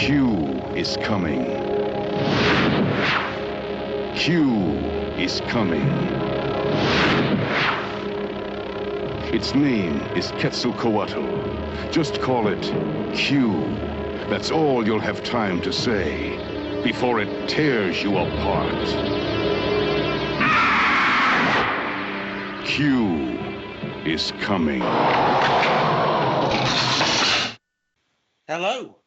Q is coming. Q is coming. Its name is Quetzalcoatl. Just call it Q. That's all you'll have time to say before it tears you apart. Q is coming. Hello.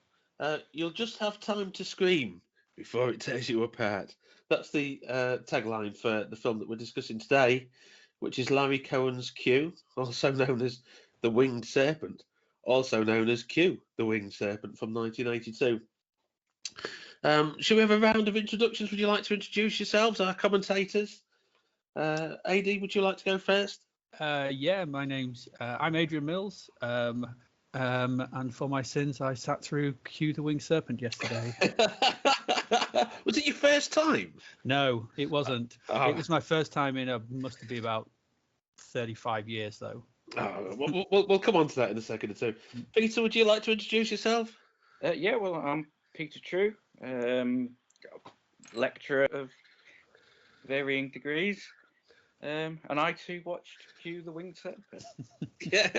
You'll just have time to scream before it tears you apart. That's the tagline for the film that we're discussing today, which is Larry Cohen's Q, also known as The Winged Serpent, also known as Q, The Winged Serpent from 1982. Shall we have a round of introductions? Would you like to introduce yourselves, our commentators? AD, would you like to go first? Yeah, my name's I'm Adrian Mills, and for my sins, I sat through Q the Winged Serpent yesterday. Was it your first time? No, it wasn't. Oh. It was my first time in must be about 35 years, though. Oh, we'll come on to that in a second or two. Peter, would you like to introduce yourself? Yeah, well, I'm Peter True, lecturer of varying degrees, and I too watched Q the Winged Serpent. Yeah.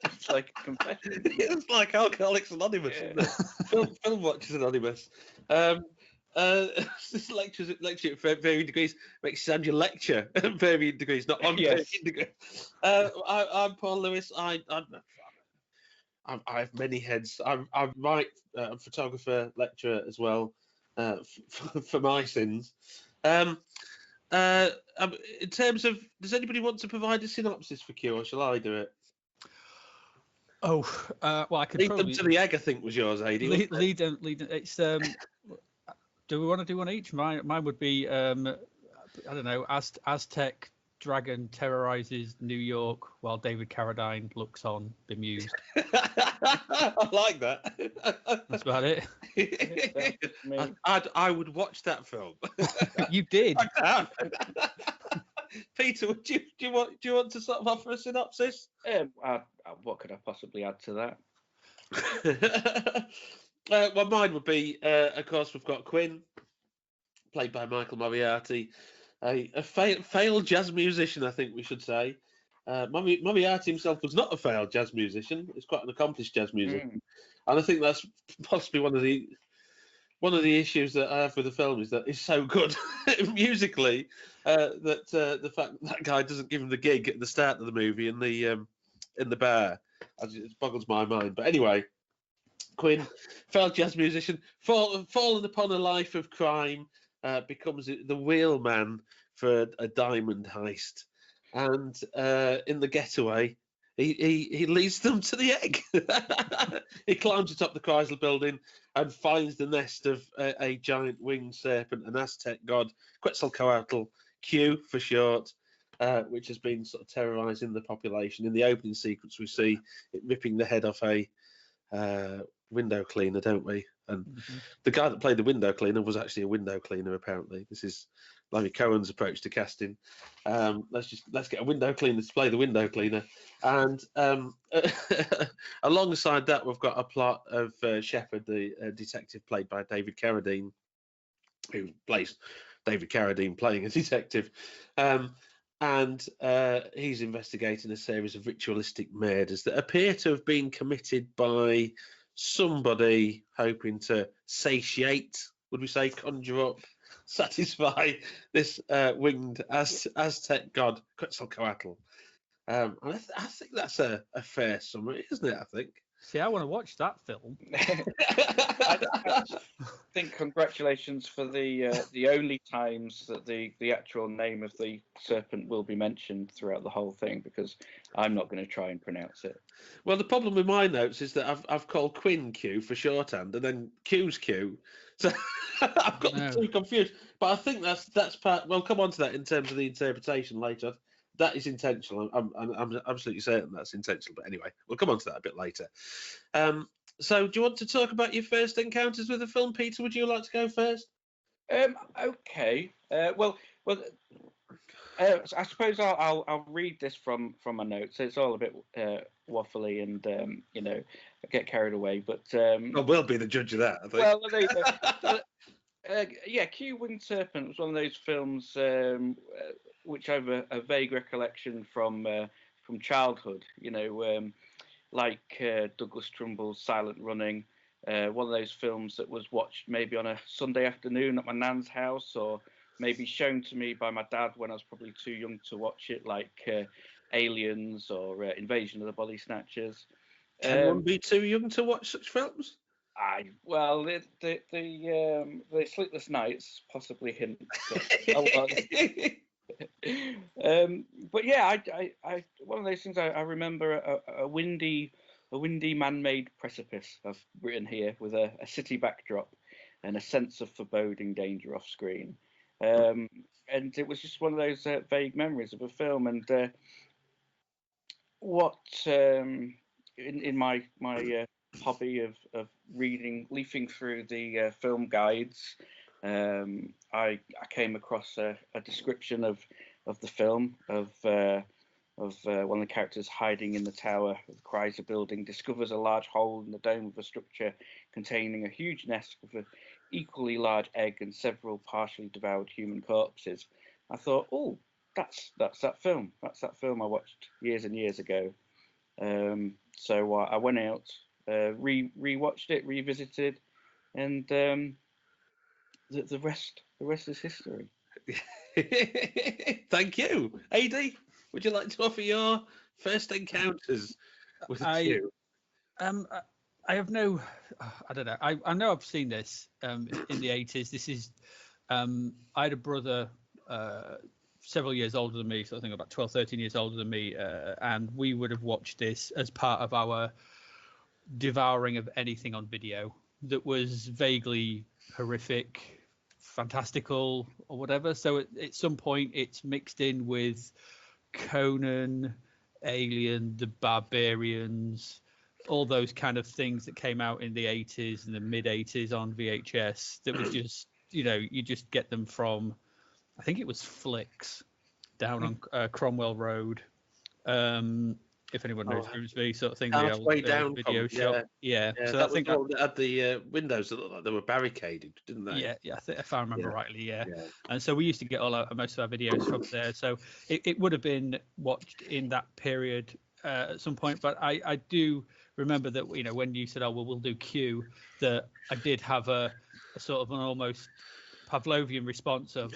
It's like a confession. It's like Alcoholics Anonymous, isn't it? Film Watchers Anonymous. This lecture at varying degrees makes you sound your lecture at varying degrees, not on varying degrees. I'm Paul Lewis. I have many heads. I write, photographer, lecturer as well, for my sins. In terms of, does anybody want to provide a synopsis for Q, or shall I do it? Oh, well, I could lead probably... them to the egg, I think was yours, AD. Lead them. It's do we want to do one each? Mine would be I don't know. Aztec dragon terrorizes New York while David Carradine looks on bemused. I like that. That's about it. I would watch that film. You did. I have. Peter, do you want to sort of offer a synopsis? What could I possibly add to that? Well, mine would be, of course, we've got Quinn, played by Michael Moriarty, a failed jazz musician, I think we should say. Moriarty himself was not a failed jazz musician; he's quite an accomplished jazz musician, and I think that's possibly one of the issues that I have with the film is that it's so good musically that the fact that guy doesn't give him the gig at the start of the movie in the bar, it boggles my mind. But anyway. Quinn, failed jazz musician, fallen upon a life of crime, becomes the wheelman for a diamond heist, and in the getaway, he leads them to the egg. He climbs atop the Chrysler Building and finds the nest of a giant winged serpent, an Aztec god, Quetzalcoatl, Q for short, which has been sort of terrorizing the population. In the opening sequence, we see it ripping the head off a window cleaner, don't we? And the guy that played the window cleaner was actually a window cleaner, apparently. This is Larry Cohen's approach to casting. Let's get a window cleaner to play the window cleaner. And alongside that, we've got a plot of Shepard, the detective played by David Carradine, who plays David Carradine playing a detective. And he's investigating a series of ritualistic murders that appear to have been committed by somebody hoping to satiate, would we say, conjure up, satisfy this winged Aztec god, Quetzalcoatl. And I think that's a fair summary, isn't it, I think? See, I want to watch that film. I think congratulations for the only times that the actual name of the serpent will be mentioned throughout the whole thing, because I'm not going to try and pronounce it. Well, the problem with my notes is that I've called Quinn Q for shorthand, and then Q's Q, so I've got the two confused. But I think that's part. We'll come on to that in terms of the interpretation later. That is intentional. I'm absolutely certain that's intentional. But anyway, we'll come on to that a bit later. So do you want to talk about your first encounters with the film, Peter? Would you like to go first? Okay. Well, I suppose I'll read this from my notes. It's all a bit waffly and I get carried away. But Well, we'll be the judge of that, I think. well, there you go. Yeah, Q Winged Serpent was one of those films which I have a vague recollection from childhood. Like Douglas Trumbull's Silent Running. One of those films that was watched maybe on a Sunday afternoon at my nan's house, or maybe shown to me by my dad when I was probably too young to watch it, like Aliens or Invasion of the Body Snatchers. Can one be too young to watch such films? The Sleepless Nights possibly hint. But yeah, I one of those things I remember a windy man-made precipice I've written here with a city backdrop and a sense of foreboding danger off screen. And it was just one of those vague memories of a film. And in my hobby of leafing through the film guides, I came across a description of the film of one of the characters hiding in the tower of the Chrysler building, discovers a large hole in the dome of a structure containing a huge nest of an equally large egg and several partially devoured human corpses. I thought, oh, that's that film. That's that film I watched years and years ago. So I went out, rewatched it, revisited, and the rest is history. Thank you, AD. Would you like to offer your first encounters with Q? I have no, I don't know. I know I've seen this in the 80s. This is, I had a brother several years older than me, so I think about 12, 13 years older than me, and we would have watched this as part of our devouring of anything on video that was vaguely horrific, fantastical, or whatever. So at some point, it's mixed in with Conan, Alien, The Barbarians, all those kind of things that came out in the 80s and the mid 80s on VHS that was just, you just get them from, I think it was Flicks down on Cromwell Road. If anyone knows Grimsby, sort of thing. Halfway down video shop. Yeah. So I think that had the windows that looked like they were barricaded, didn't they? Yeah. I think if I remember rightly, yeah. And so we used to get most of our videos from there. So it would have been watched in that period at some point. But I do remember that when you said, we'll do Q, that I did have a sort of an almost Pavlovian response of,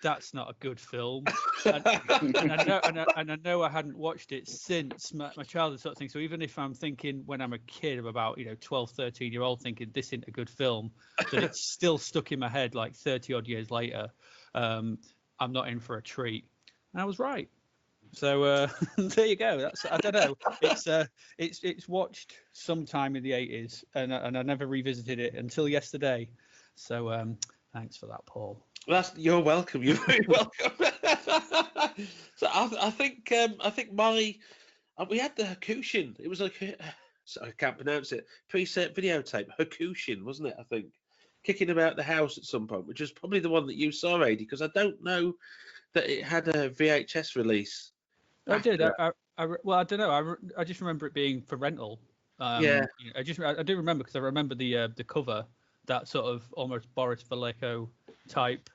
that's not a good film. And I know I hadn't watched it since my childhood sort of thing. So even if I'm thinking when I'm a kid of about 12, 13-year-old thinking this isn't a good film, that it's still stuck in my head like 30 odd years later, I'm not in for a treat. And I was right. So there you go. That's, I don't know. It's watched sometime in the 80s, and I never revisited it until yesterday. So thanks for that, Paul. You're welcome. You're very welcome. So I think we had the Hakushin. It was like I can't pronounce it. Preset videotape Hakushin, wasn't it? I think kicking about the house at some point, which was probably the one that you saw, AD, because I don't know that it had a VHS release. I did. Well, I don't know. I just remember it being for rental. I do remember because I remember the cover, that sort of almost Boris Vallejo type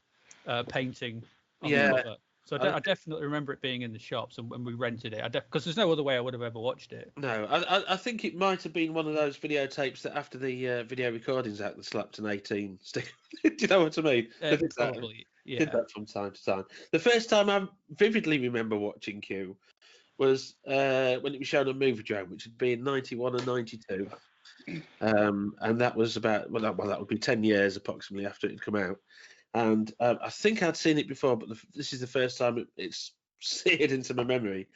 painting on the cover. So I definitely remember it being in the shops and when we rented it. Because there's no other way I would have ever watched it. No, I think it might have been one of those videotapes that after the Video Recordings Act that slapped an 18 stick. Do you know what I mean? Probably. Yeah. Did that from time to time. The first time I vividly remember watching Q was when it was shown on Moviedrome, which would be in 91 and 92. And that was about, that would be 10 years approximately after it had come out. And I think I'd seen it before, but this is the first time it's seared into my memory.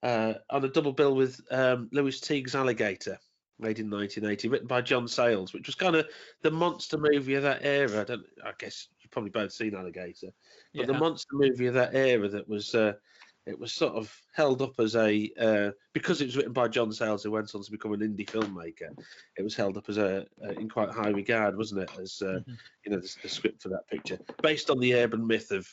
On a double bill with Louis Teague's Alligator, made in 1980, written by John Sayles, which was kind of the monster movie of that era. I guess you've probably both seen Alligator, but the monster movie of that era that was it was sort of held up as because it was written by John Sayles, who went on to become an indie filmmaker. It was held up as in quite high regard, wasn't it? As the script for that picture, based on the urban myth of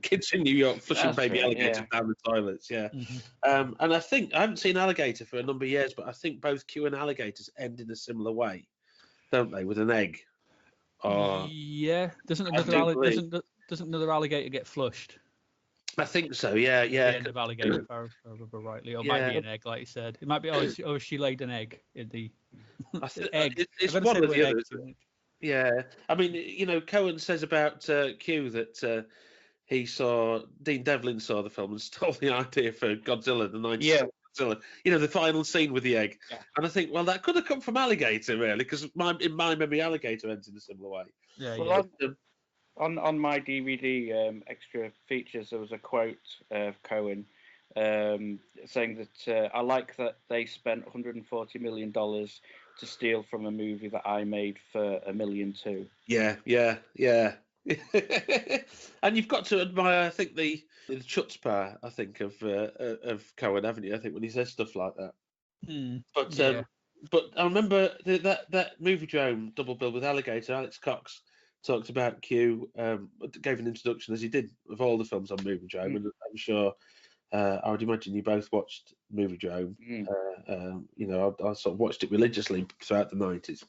Kids in New York flushing That's baby right, alligators yeah. down the toilets. Yeah. Mhm. And I think I haven't seen alligator for a number of years, but I think both Q and alligators end in a similar way, don't they? With an egg. Or Yeah, doesn't I another do believe. doesn't another alligator get flushed I think so. Yeah, at yeah. the end of alligator, if I remember rightly, or it might be Yeah. an egg, like you said. It might be. Oh, she laid an egg in the eggs. It's I'm going to one say or the word the egg other. too much. Yeah, I mean, Cohen says about Q that he saw Dean Devlin saw the film and stole the idea for Godzilla, the Yeah. 96 Godzilla. The final scene with the egg. Yeah. And I think, well, that could have come from Alligator, really, because in my memory, Alligator ends in a similar way. Yeah, Well, yeah. on my DVD extra features, there was a quote of Cohen saying that I like that they spent $140 million to steal from a movie that I made for $1 million too. Yeah. And you've got to admire, I think, the chutzpah, I think, of Cohen, haven't you? I think when he says stuff like that. But Yeah. but I remember that movie Drome double bill with Alligator. Alex Cox talked about Q, gave an introduction as he did of all the films on Movie Drome, and I'm sure I would imagine you both watched Movie Drome. I sort of watched it religiously throughout the 90s.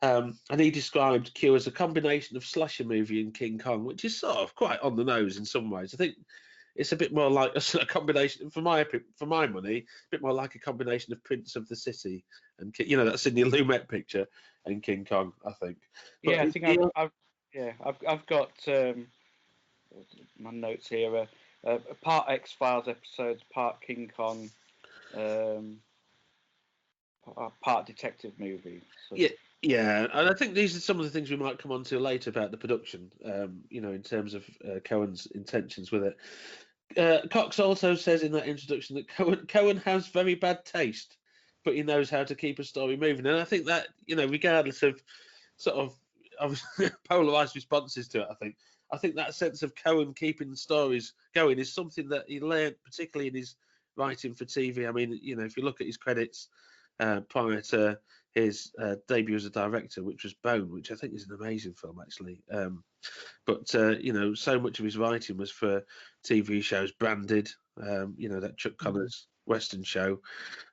And he described Q as a combination of slasher movie and King Kong, which is sort of quite on the nose in some ways. I think it's a bit more like a combination, for my money, a bit more like a combination of Prince of the City and that Sidney Lumet picture and King Kong, I think. But I think I've got my notes here. Part X-Files episodes, part King Kong, part detective movie. So. Yeah, and I think these are some of the things we might come on to later about the production, in terms of Cohen's intentions with it. Cox also says in that introduction that Cohen has very bad taste, but he knows how to keep a story moving. And I think that, regardless of sort of polarized responses to it, I think that sense of Cohen keeping the stories going is something that he learned, particularly in his writing for TV. I mean, if you look at his credits prior to his debut as a director, which was Bone, which I think is an amazing film, actually. But so much of his writing was for TV shows, Branded, that Chuck Connors Western show,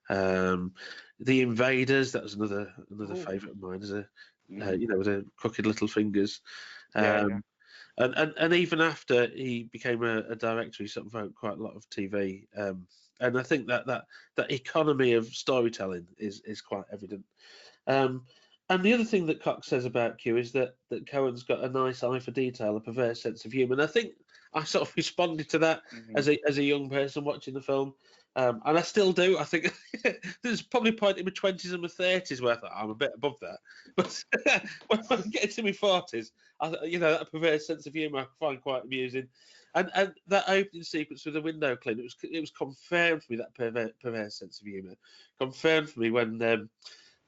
The Invaders. That was another favourite of mine, as with the crooked little fingers. And even after he became a director, he sort of wrote quite a lot of TV. And I think that economy of storytelling is quite evident. And the other thing that Cox says about Q is that Cohen's got a nice eye for detail, a perverse sense of humour. And I think I sort of responded to that as a young person watching the film. And I still do. I think there's probably a point in my 20s and my 30s where I thought I'm a bit above that. But when I get into my 40s, that perverse sense of humour I find quite amusing. And that opening sequence with the window clean, it was confirmed for me, that perverse sense of humour. Confirmed for me when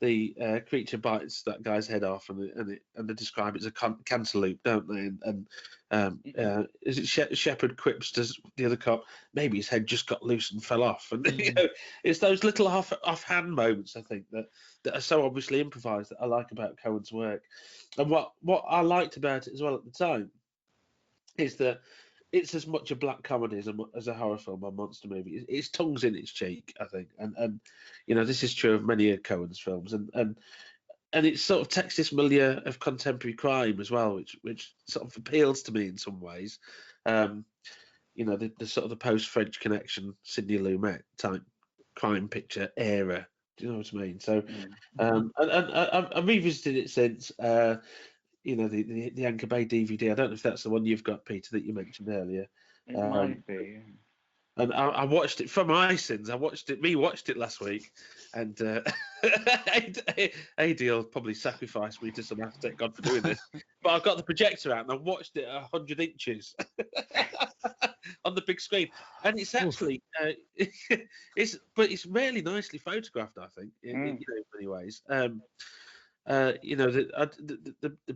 the creature bites that guy's head off, and they describe it as a cantaloupe, don't they? And is it Shepard quips to the other cop, maybe his head just got loose and fell off, and it's those little offhand moments, I think, that are so obviously improvised, that I like about Cohen's work. And what I liked about it as well at the time is that it's as much a black comedy as a horror film or monster movie. It's tongues in its cheek, I think, and this is true of many of Cohen's films, and it sort of takes this milieu of contemporary crime as well, which sort of appeals to me in some ways. The sort of the post-French Connection, Sidney Lumet type crime picture era. Do you know what I mean? So, and I've revisited it since. The Anchor Bay DVD. I don't know if that's the one you've got, Peter, that you mentioned earlier. It might be. And I watched it for my sins. I rewatched it last week, and AD will probably sacrifice me to some Aztec god for doing this. But I've got the projector out and I watched it at 100 inches on the big screen, and it's actually it's really nicely photographed, I think, in many ways. The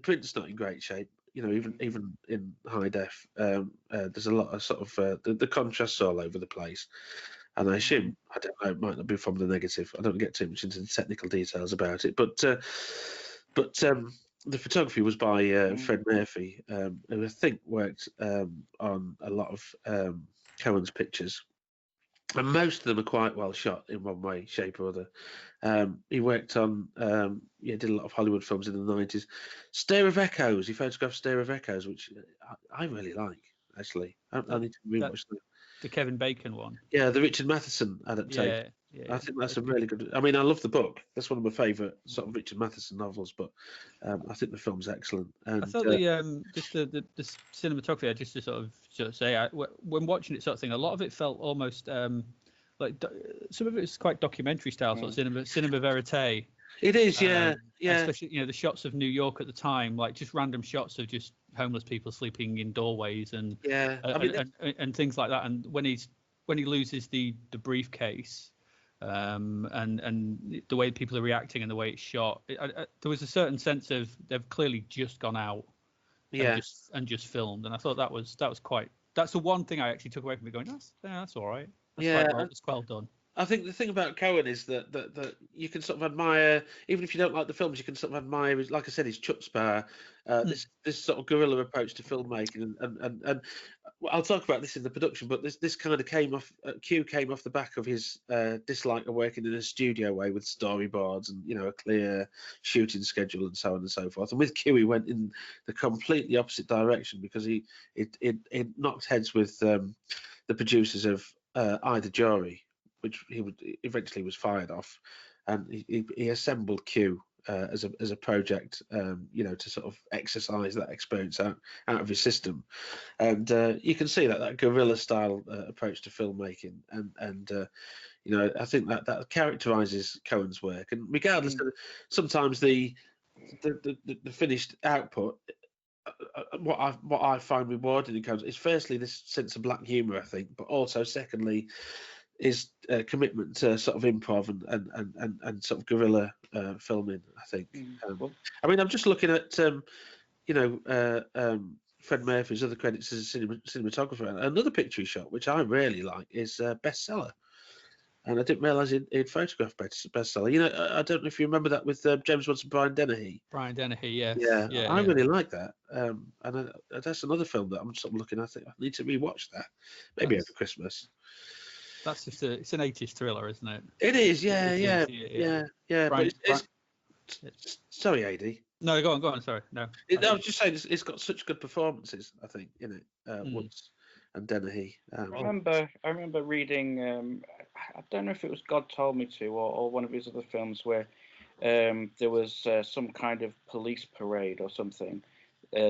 print's not in great shape. Even in high def, there's a lot of sort of the contrasts all over the place, and I assume, I don't know, it might not be from the negative. I don't get too much into the technical details about it, but the photography was by Fred Murphy, who I think worked on a lot of Cohen's pictures. And most of them are quite well shot in one way, shape, or other. He worked on, did a lot of Hollywood films in the 90s. Stir of Echoes, he photographed Stir of Echoes, which I really like, actually. I need to rewatch that. The Kevin Bacon one. Yeah, the Richard Matheson adaptation. Yeah, I think that's a really good. I mean, I love the book. That's one of my favourite sort of Richard Matheson novels. But I think the film's excellent. And, I thought the cinematography. Just to sort of say, when watching it, sort of thing, a lot of it felt almost like some of it was quite documentary style, sort of cinema verite. It is, yeah. Especially the shots of New York at the time, like just random shots of just homeless people sleeping in doorways and and things like that. And when he loses the briefcase, and the way people are reacting and the way it's shot, there was a certain sense of they've clearly just gone out, and just filmed. And I thought that's the one thing I actually took away from it. Going, that's all right. It's well done. I think the thing about Cohen is that you can sort of admire, even if you don't like the films, you can sort of admire, like I said, his chutzpah, this sort of guerrilla approach to filmmaking, and I'll talk about this in the production, but this kind of came off the back of his dislike of working in a studio way with storyboards and a clear shooting schedule and so on and so forth. And with Q, he went in the completely opposite direction because it knocked heads with the producers of I, the Jury, which he eventually was fired off, and he assembled Q as a project, to sort of exercise that experience out of his system, and you can see that guerrilla style approach to filmmaking, and I think that characterizes Cohen's work, and regardless of sometimes the finished output. What I find rewarding in Cohen is firstly this sense of black humour, I think, but also secondly his commitment to sort of improv and sort of guerrilla filming, I think. I mean, I'm just looking at Fred Murphy's other credits as a cinematographer. Another picture he shot, which I really like, is Bestseller. And I didn't realise he'd photographed Bestseller. I don't know if you remember that with James Woods and Brian Dennehy. Brian Dennehy, yes. Yeah, I really like that. And that's another film that I'm sort of looking at. I think I need to rewatch that, maybe over Christmas. That's just it's an 80s thriller, isn't it? It is, yeah. Brian, sorry, AD. No, go on. Sorry, no. I was just saying it's got such good performances, I think, in it. Woods and Dennehy. I remember reading. I don't know if it was God Told Me To or one of his other films where there was some kind of police parade or something.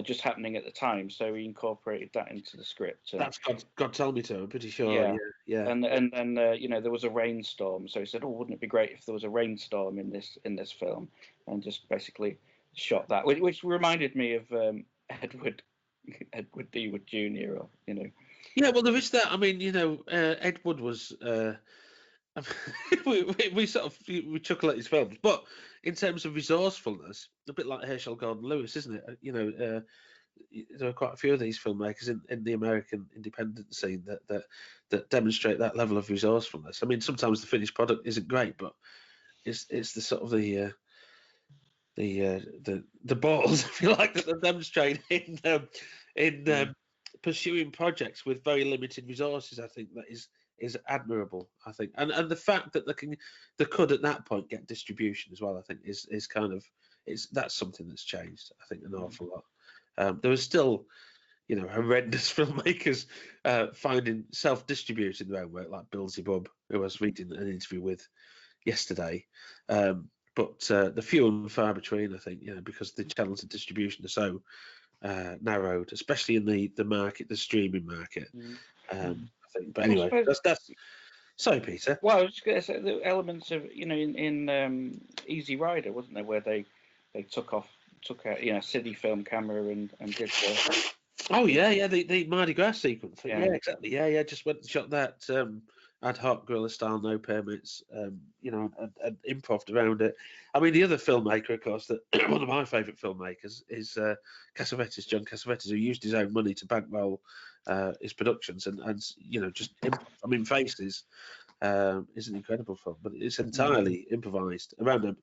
Just happening at the time, so he incorporated that into the script. That's God Told Me To. I'm pretty sure. Yeah. And then there was a rainstorm, so he said, wouldn't it be great if there was a rainstorm in this film, and just basically shot that, which reminded me of Edward D. Wood Jr. or Yeah, well, there is that. I mean, Ed Wood was. we chuckle at his films, but in terms of resourcefulness, a bit like Herschel Gordon Lewis, isn't it? There are quite a few of these filmmakers in the American independent scene that demonstrate that level of resourcefulness. I mean, sometimes the finished product isn't great, but it's the sort of the balls, if you like, that they demonstrate in pursuing projects with very limited resources. I think that is admirable, I think, and the fact that they could at that point get distribution as well, I think is kind of that's something that's changed, I think, an awful lot. There was still horrendous filmmakers finding self-distributing their own work, like Bill Zebub, who I was reading an interview with yesterday, but the few and far between, I think, because the channels of distribution are so narrowed, especially in the market, the streaming market. But anyway, that's. Sorry, Peter. Well, I was just going to say the elements of in Easy Rider, wasn't there, where they took out city film camera and did the. Oh yeah, the Mardi Gras sequence. Yeah, exactly. Yeah, just went and shot that ad hoc guerrilla style, no permits. And improv around it. I mean, the other filmmaker, of course, that one of my favourite filmmakers is John Cassavetes, who used his own money to bankroll his productions and just I mean, Faces is an incredible film, but it's entirely improvised around them.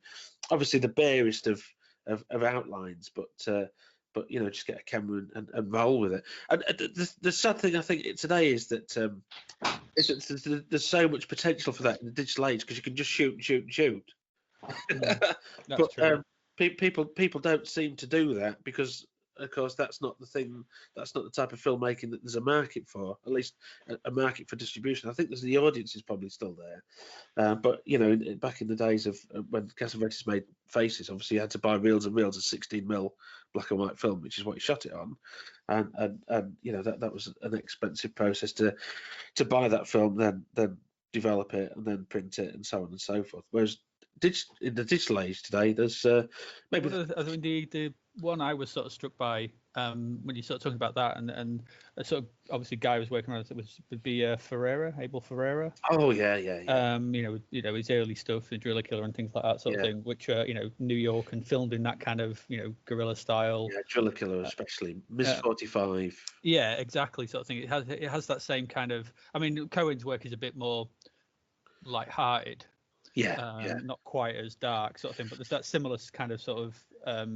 Obviously, the barest of of outlines, but just get a camera and roll with it. And the sad thing I think today is that there's so much potential for that in the digital age, because you can just shoot and shoot and shoot. That's true. People don't seem to do that, because of course that's not the thing. That's not the type of filmmaking that there's a market for. At least a market for distribution. I think the audience is probably still there. But back in the days of when Cassavetes made Faces, obviously you had to buy reels and reels of 16mm black and white film, which is what he shot it on, and that was an expensive process to buy that film, then develop it, and then print it, and so on and so forth. Whereas in the digital age today, there's maybe the one I was sort of struck by when you sort of talking about that, and sort of obviously guy was working on it would be Abel Ferreira. Oh yeah. His early stuff, the Driller Killer and things like that sort of thing, which New York and filmed in that kind of guerrilla style. Yeah, Driller Killer especially, Miss 45. Yeah, exactly, sort of thing. It has that same kind of. I mean, Cohen's work is a bit more light-hearted. Not quite as dark sort of thing, but there's that similar kind of sort of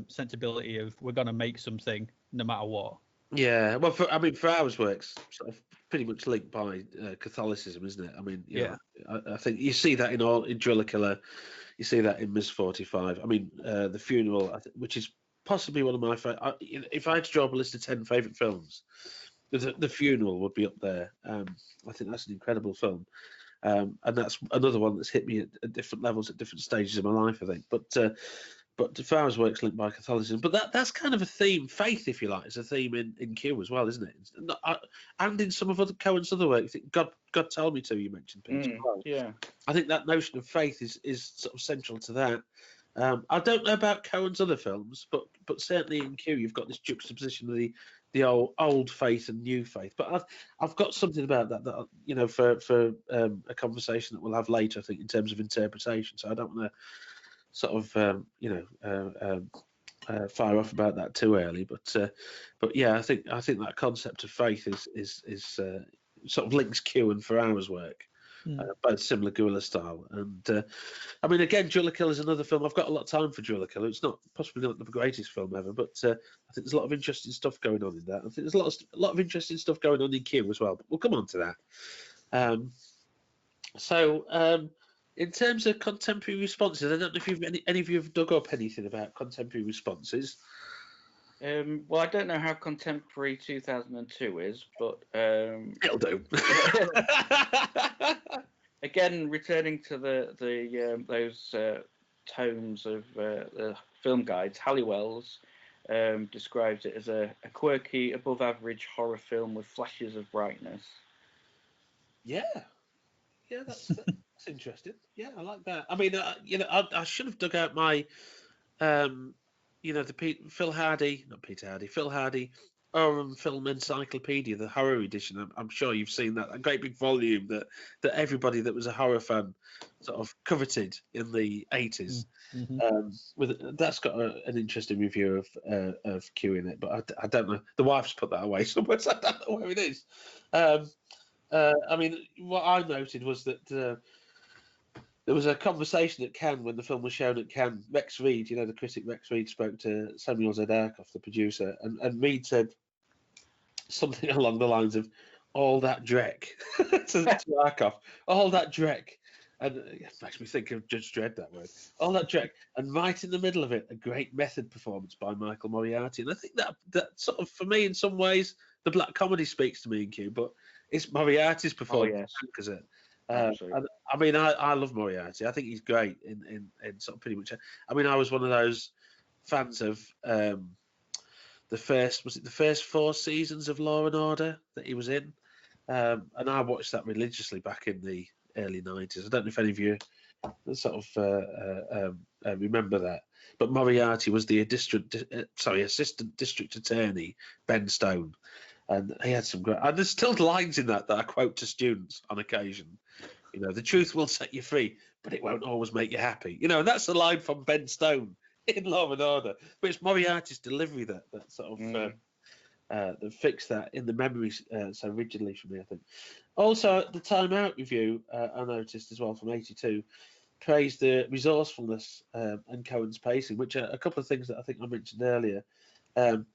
sensibility of we're going to make something no matter what. Yeah, well, for ours works sort of pretty much linked by Catholicism, isn't it? I mean, I think you see that in Driller Killer, you see that in Miss 45. I mean, The Funeral, which is possibly one of my favorite. If I had to draw up a list of 10 favorite films, the Funeral would be up there. I think that's an incredible film. And that's another one that's hit me at different levels at different stages of my life, I think. But Defar's work's linked by Catholicism. But that's kind of a theme. Faith, if you like, is a theme in Q as well, isn't it? And in some of Cohen's other work. I think God Told Me To, you mentioned, Pete. Well. Yeah. I think that notion of faith is sort of central to that. I don't know about Cohen's other films, but certainly in Q you've got this juxtaposition of the old faith and new faith. But I've got something about that for a conversation that we'll have later, I think, in terms of interpretation. So I don't want to sort of fire off about that too early. But yeah, I think that concept of faith is sort of links Q and Ferrara's work. Both similar guerrilla style, and I mean, again, Driller Killer is another film. I've got a lot of time for Driller Killer. It's possibly not the greatest film ever, but I think there's a lot of interesting stuff going on in that. I think there's a lot of interesting stuff going on in Q as well. But we'll come on to that. So in terms of contemporary responses, I don't know if any of you have dug up anything about contemporary responses. Well, I don't know how contemporary 2002 is, but it'll do. Again, returning to those tomes of film guides, Halliwell's describes it as a quirky, above-average horror film with flashes of brightness. Yeah, that's interesting. Yeah, I like that. I mean, I should have dug out my. Phil Hardy Film Encyclopedia, the horror edition. I'm sure you've seen that great big volume that everybody that was a horror fan sort of coveted in the 80s. Mm-hmm. That's got an interesting review of Q in it, but I don't know. The wife's put that away somewhere, so I don't know where it is. I mean, what I noted was that. There was a conversation at Cannes when the film was shown at Cannes. Rex Reed, the critic Rex Reed, spoke to Samuel Zadarkov, the producer, and Reed said something along the lines of, all that dreck, to Zadarkov, all that dreck. And it makes me think of Judge Dredd, that word. All that dreck. And right in the middle of it, a great method performance by Michael Moriarty. And I think that sort of, for me, in some ways, the black comedy speaks to me in Q, but it's Moriarty's performance, is it? I mean, I love Moriarty. I think he's great in sort of pretty much. I mean, I was one of those fans of the first 4 seasons of Law and Order that he was in, and I watched that religiously back in the early 90s. I don't know if any of you sort of remember that, but Moriarty was the assistant district attorney, Ben Stone. And he had some great. And there's still lines in that I quote to students on occasion. The truth will set you free, but it won't always make you happy. And that's a line from Ben Stone in Law and Order. But it's Moriarty's delivery that sort of that fixed that in the memory so rigidly for me, I think. Also, the Time Out review I noticed as well from '82. praised the resourcefulness and Cohen's pacing, which are a couple of things that I think I mentioned earlier. And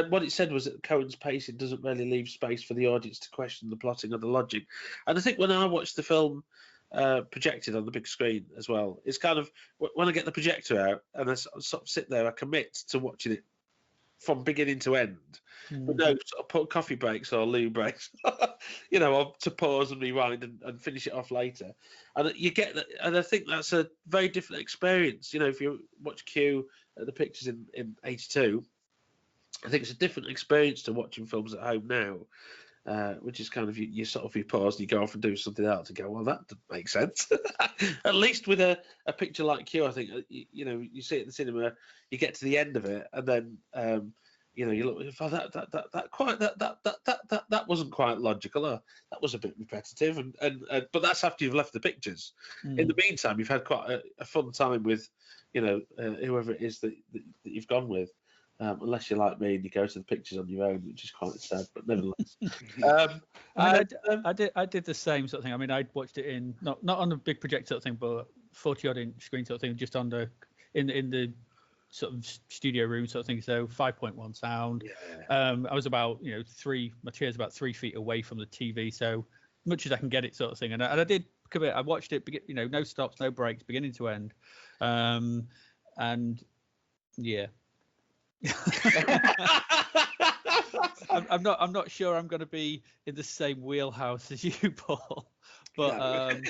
what it said was that Cohen's pacing doesn't really leave space for the audience to question the plotting or the logic. And I think when I watched the film projected on the big screen as well, it's kind of, when I get the projector out and I sort of sit there, I commit to watching it from beginning to end, with no sort of coffee breaks or loo breaks, or to pause and rewind and finish it off later. And you get that, and I think that's a very different experience. If you watch Q at the pictures in '82, I think it's a different experience to watching films at home now, which is kind of you sort of pause and you go off and do something else and go, well, that doesn't make sense. At least with a picture like Q, I think you see it in the cinema, you get to the end of it, and then you look, oh, that wasn't quite logical. That was a bit repetitive, and but that's after you've left the pictures. In the meantime, you've had quite a fun time with whoever it is that you've gone with. Unless you're like me and you go to the pictures on your own, which is quite sad, but nevertheless. I did the same sort of thing. I mean, I watched it in not on a big projector sort of thing, but 40-odd inch screen sort of thing, just on in the sort of studio room sort of thing. So 5.1 sound. Yeah. I was about my chair's about 3 feet away from the TV, so much as I can get it sort of thing. And I did commit. I watched it, no stops, no breaks, beginning to end. And yeah. I'm not sure I'm going to be in the same wheelhouse as you, Paul. But I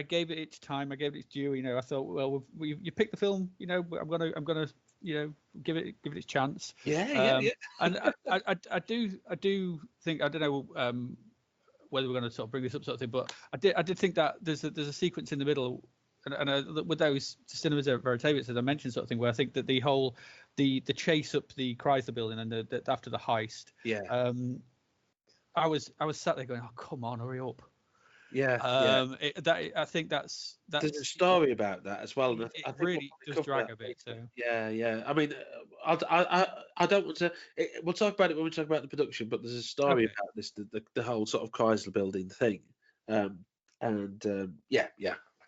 gave it its time. I gave it its due. I thought, well, you picked the film. I'm gonna give it its chance. Yeah. And I do think, I don't know whether we're going to sort of bring this up sort of thing, but I did think that there's a sequence in the middle. And with those cinemas veritatis, as I mentioned, sort of thing, where I think that the whole the chase up the Chrysler building and after the heist, I was sat there going, oh, come on, hurry up. I think that's there's a story about that as well. It really does drag a bit. So yeah. I mean, I don't want to. We'll talk about it when we talk about the production, but there's a story about this, the whole sort of Chrysler building thing, yeah.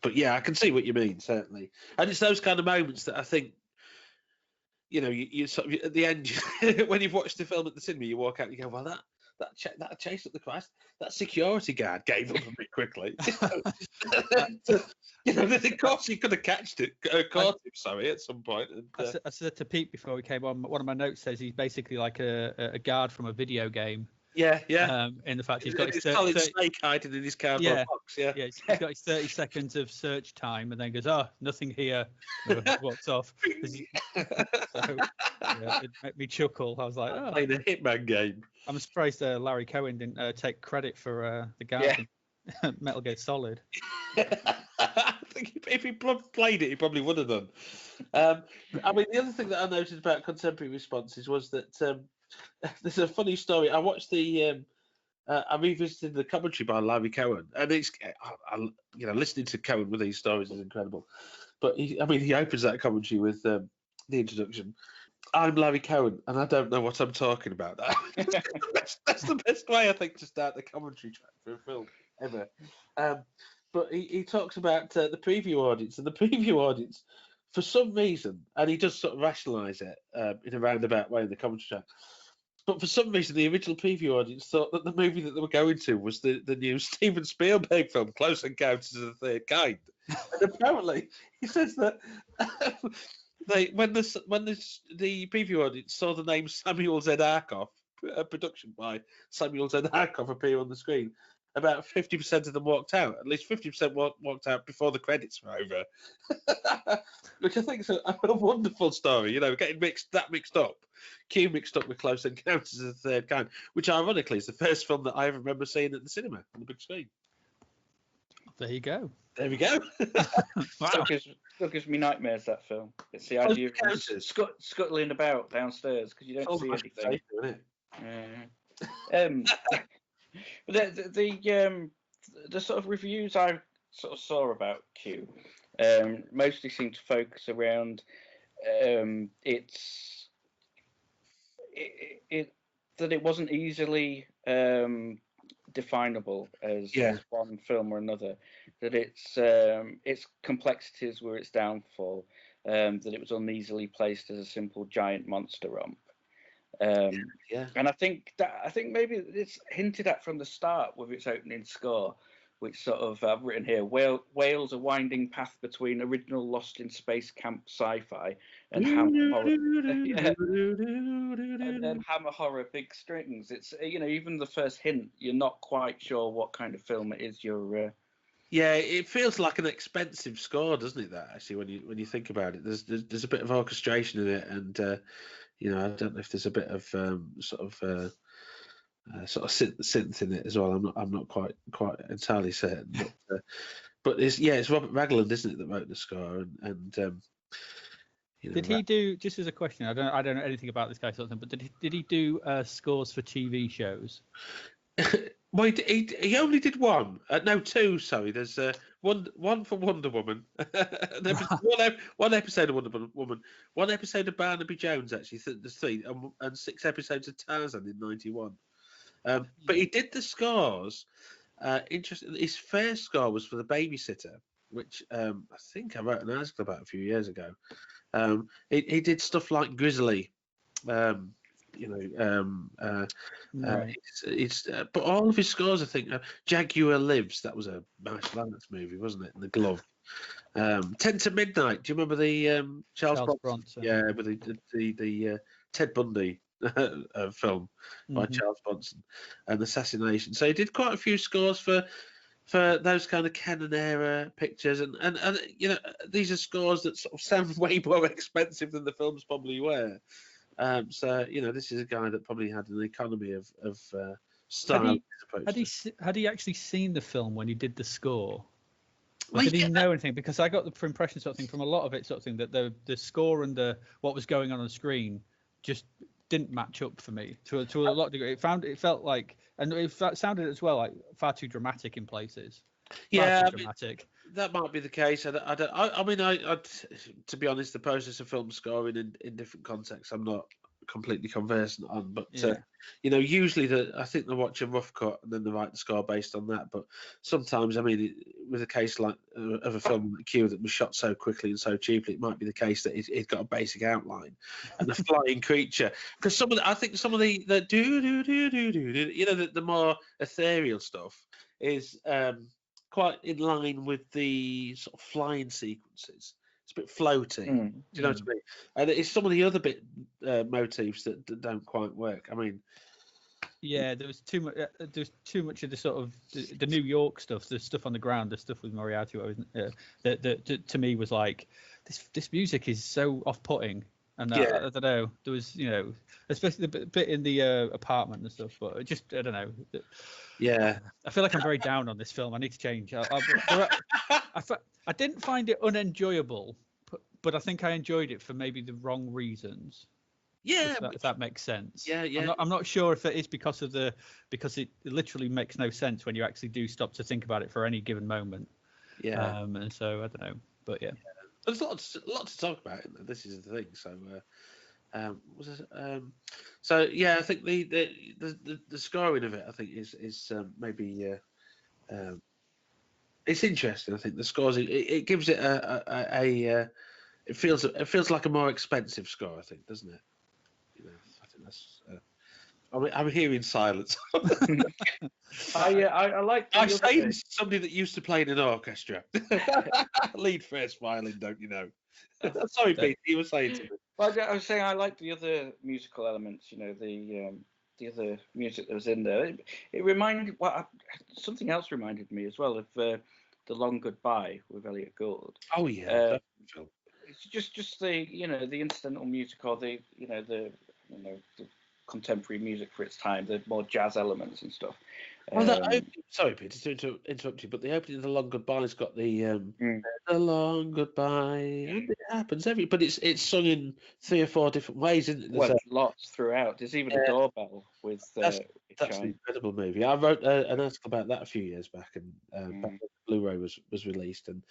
But yeah, I can see what you mean, certainly. And it's those kind of moments that I think, you sort of at the end, when you've watched the film at the cinema, you walk out and you go, well, that chase up the Christ, that security guard gave up a bit quickly. Of course he could have caught him, at some point. And, I said to Pete before we came on, one of my notes says he's basically like a guard from a video game. Yeah. In the fact he's got his snake hiding in his cardboard box. Yeah. He's got his 30 seconds of search time, and then goes, "Oh, nothing here." Walks off. It made me chuckle. I was like, "Oh, playing a Hitman game." I'm surprised Larry Cohen didn't take credit for the guy in Metal Gear Solid. I think if he played it, he probably would have done. I mean, the other thing that I noticed about contemporary responses was that. There's a funny story. I watched I revisited the commentary by Larry Cohen, and it's, listening to Cohen with these stories is incredible. But he opens that commentary with the introduction. I'm Larry Cohen, and I don't know what I'm talking about. That's the best way, I think, to start the commentary track for a film ever. But he talks about the preview audience, and the preview audience, for some reason, and he does sort of rationalise it in a roundabout way in the commentary track. But for some reason, the original preview audience thought that the movie that they were going to was the new Steven Spielberg film, Close Encounters of the Third Kind. And apparently, he says that when the preview audience saw the name Samuel Z. Arkoff, a production by Samuel Z. Arkoff, appear on the screen, about 50% of them walked out. At least 50% walked out before the credits were over. Which I think is a wonderful story, getting mixed up. Q mixed up with Close Encounters of the Third Kind, which ironically is the first film that I ever remember seeing at the cinema on the big screen. There you go. There we go. Wow. Still gives me nightmares, that film. It's the idea of scuttling about downstairs because you don't see anything. But the sort of reviews I sort of saw about Q mostly seem to focus around that it wasn't easily definable as one film or another. That its complexities were its downfall. That it was uneasily placed as a simple giant monster romp. And I think maybe it's hinted at from the start with its opening score, which sort of I've written here: Wales, a winding path between original Lost in Space camp sci-fi and hammer horror, and then hammer horror big strings. It's even the first hint, you're not quite sure what kind of film it is. Yeah, it feels like an expensive score, doesn't it? That actually, when you think about it, there's a bit of orchestration in it, and I don't know if there's a bit of sort of synth in it as well. I'm not quite entirely certain, but it's Robert Ragland, isn't it, that wrote the score, and did he do, just as a question? I don't know anything about this guy sort of thing, but did he do scores for TV shows? Well, he only did one. No, two. Sorry, there's one for Wonder Woman, one episode of Wonder Woman, one episode of Barnaby Jones. Actually, there's three, and 6 episodes of Tarzan in '91. But he did the scores. Interesting. His first score was for The Babysitter, which I think I wrote an article about a few years ago. He did stuff like Grizzly. Right. But all of his scores, I think, Jaguar Lives, that was a martial arts movie, wasn't it? And The Glove. 10 to Midnight. Do you remember the Charles Bronson? Yeah, with the Ted Bundy film by Charles Bronson and Assassination. So he did quite a few scores for those kind of Canon era pictures, and these are scores that sort of sound way more expensive than the films probably were. So this is a guy that probably had an economy of style. Had he actually seen the film when he did the score? Well, did he know anything? Because I got the impression sort of thing from a lot of it sort of thing that the score and what was going on the screen just didn't match up for me to a lot of degree. It felt like, and it sounded as well like far too dramatic in places. Dramatic. That might be the case. I mean, to be honest, the process of film scoring in different contexts, I'm not completely conversant on. But usually I think they watch a rough cut and then they write the score based on that. But sometimes, I mean, with a case like of a film like Q that was shot so quickly and so cheaply, it might be the case that it's got a basic outline and a flying creature. Because I think some of the the more ethereal stuff is quite in line with the sort of flying sequences. It's a bit floating. Do you know what I mean? And it's some of the other motifs that don't quite work. I mean, yeah, there was too much. There's too much of the sort of the New York stuff, the stuff on the ground, the stuff with Moriarty. That to me was like, this music is so off-putting. And I don't know. There was, especially the bit in the apartment and stuff. But just, I don't know. Yeah, I feel like I'm very down on this film. I need to change. I didn't find it unenjoyable, but I think I enjoyed it for maybe the wrong reasons. Yeah, if that makes sense. Yeah. I'm not sure if it is because it literally makes no sense when you actually do stop to think about it for any given moment. Yeah. And so I don't know, but yeah. There's lots to talk about. This is the thing. So I think the scoring of it, I think, is maybe it's interesting. I think the scores it gives it it feels like a more expensive score. I think, doesn't it? I think that's. I'm hearing silence. I like. I say this to somebody that used to play in an orchestra. Lead first violin, don't you know? Sorry, Pete, you were saying to me. Well, I was saying I like the other musical elements. The other music that was in there. It reminded something else reminded me as well of The Long Goodbye with Elliot Gould. Oh yeah, it's just the the incidental music or the contemporary music for its time, the more jazz elements and stuff. Well, sorry, Peter, to interrupt you, but the opening of The Long Goodbye's got the long goodbye, and it happens but it's sung in 3 or 4 different ways, isn't it? Well, lots throughout. There's even a doorbell with. That's an incredible movie. I wrote an article about that a few years back, and back when Blu-ray was released, and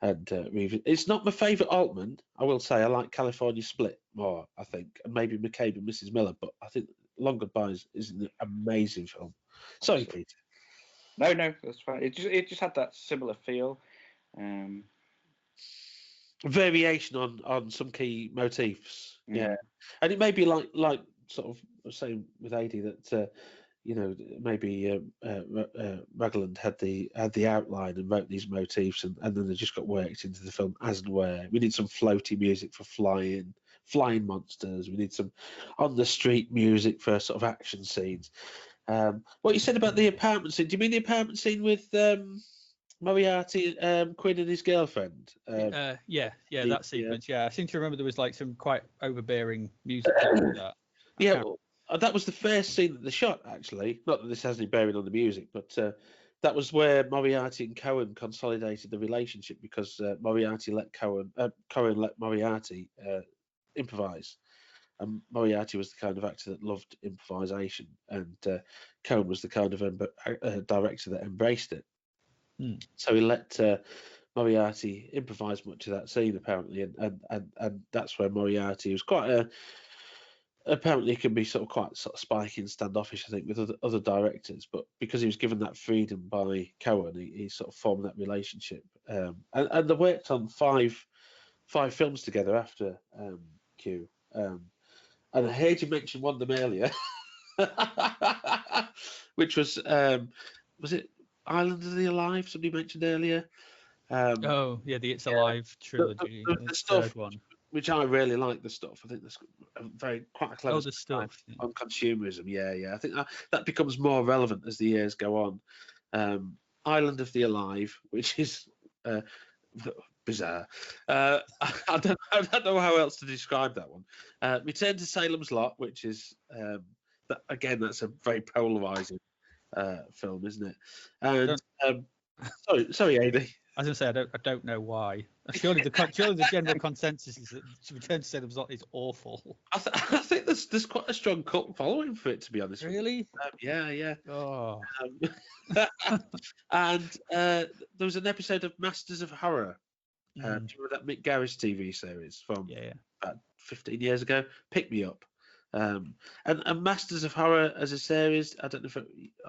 it's not my favourite Altman. I will say I like California Split more, I think, and maybe McCabe and Mrs. Miller, but I think Long Goodbye is an amazing film. Sorry, Peter. No, that's fine. It just had that similar feel. Variation on some key motifs. Yeah, and it may be like sort of saying with AD that maybe Ragland had the outline and wrote these motifs, and then they just got worked into the film as and where. We need some floaty music for flying monsters. We need some on the street music for sort of action scenes. What you said about the apartment scene? Do you mean the apartment scene with Moriarty, Quinn, and his girlfriend? Yeah, that sequence. Yeah, I seem to remember there was like some quite overbearing music after that. Yeah, that was the first scene that they shot, actually. Not that this has any bearing on the music, but that was where Moriarty and Cohen consolidated the relationship because Moriarty let Cohen let Moriarty improvise. And Moriarty was the kind of actor that loved improvisation, and Cohen was the kind of director that embraced it. So he let Moriarty improvise much of that scene, apparently, and that's where Moriarty was quite apparently he can be quite spiky and standoffish, I think, with other directors, but because he was given that freedom by Cohen, he sort of formed that relationship, and they worked on five films together after Q. And I heard you mention one of them earlier, which was it Island of the Alive? Somebody mentioned earlier. The It's Alive trilogy, the stuff, one. Which I really like the stuff. I think that's quite a clever stuff on consumerism. Yeah. I think that becomes more relevant as the years go on. Island of the Alive, which is bizarre. I don't know how else to describe that one. Return to Salem's Lot, which is that's a very polarizing film, isn't it? And sorry, Adi. I was going to say I don't know why. Surely the general consensus is that Return to Salem's Lot is awful. I think there's quite a strong cult following for it, to be honest. Really? Yeah. Oh. And there was an episode of Masters of Horror. Do you remember that Mick Garris TV series from about 15 years ago? Pick Me Up. And Masters of Horror as a series, I don't know if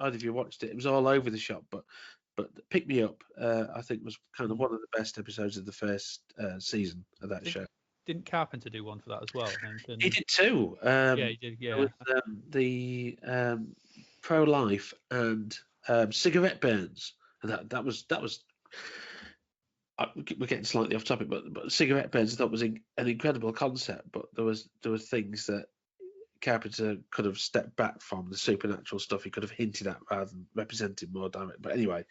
either of you watched it. It was all over the shop, but Pick Me Up, I think, was kind of one of the best episodes of the first season of that show. Didn't Carpenter do one for that as well? I think? He did too. He did. Yeah. With the pro-life and cigarette burns, and that was. We're getting slightly off topic, but cigarette burns I thought was an incredible concept. But there were things that Carpenter could have stepped back from, the supernatural stuff he could have hinted at rather than represented more direct. But anyway,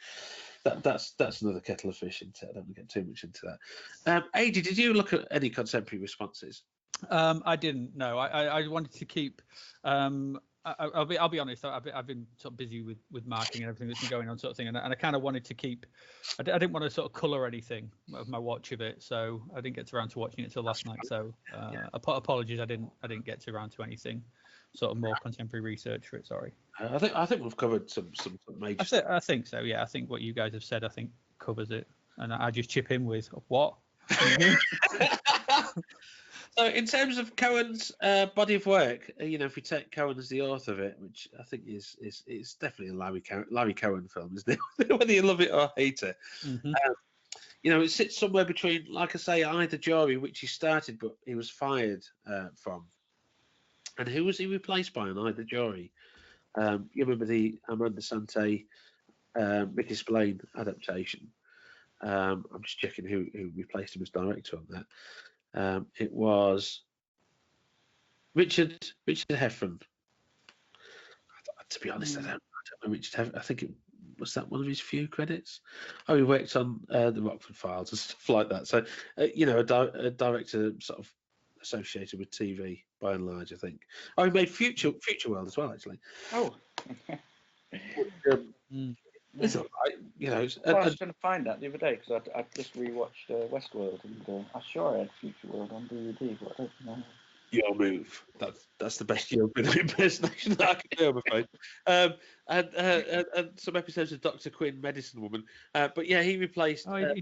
that's another kettle of fish. I don't want to get too much into that. Adi, did you look at any contemporary responses? I didn't. No, I wanted to keep. I'll be honest. I've been sort of busy with marketing and everything that's been going on, sort of thing, and I kind of wanted to keep. I didn't want to sort of colour anything of my watch of it, so I didn't get around to watching it till last night. So apologies, I didn't get around to anything sort of more contemporary research for it. Sorry. I think we've covered some major. I think so. Yeah, I think what you guys have said, I think covers it, and I just chip in with what. So, in terms of Cohen's body of work, if we take Cohen as the author of it, which I think is definitely a Larry Cohen film, isn't it? Whether you love it or hate it, it sits somewhere between, like I say, either Jury, which he started but he was fired from, and who was he replaced by on either Jury? You remember the Amanda Sante, Ricky Spillane adaptation? I'm just checking who replaced him as director on that. It was Richard Heffron. To be honest, I don't know Richard Heffron. I think it was that one of his few credits. Oh, he worked on the Rockford Files and stuff like that. So, a director sort of associated with TV by and large, I think. Oh, he made Future World as well, actually. Oh. It's all right, I was trying to find that the other day because I just rewatched Westworld and I'm sure I had Future World on DVD, but I don't know. Your move. That's the best your bit of impersonation that I can do, I'm afraid. And some episodes of Dr. Quinn, Medicine Woman. But yeah, he replaced. Oh, he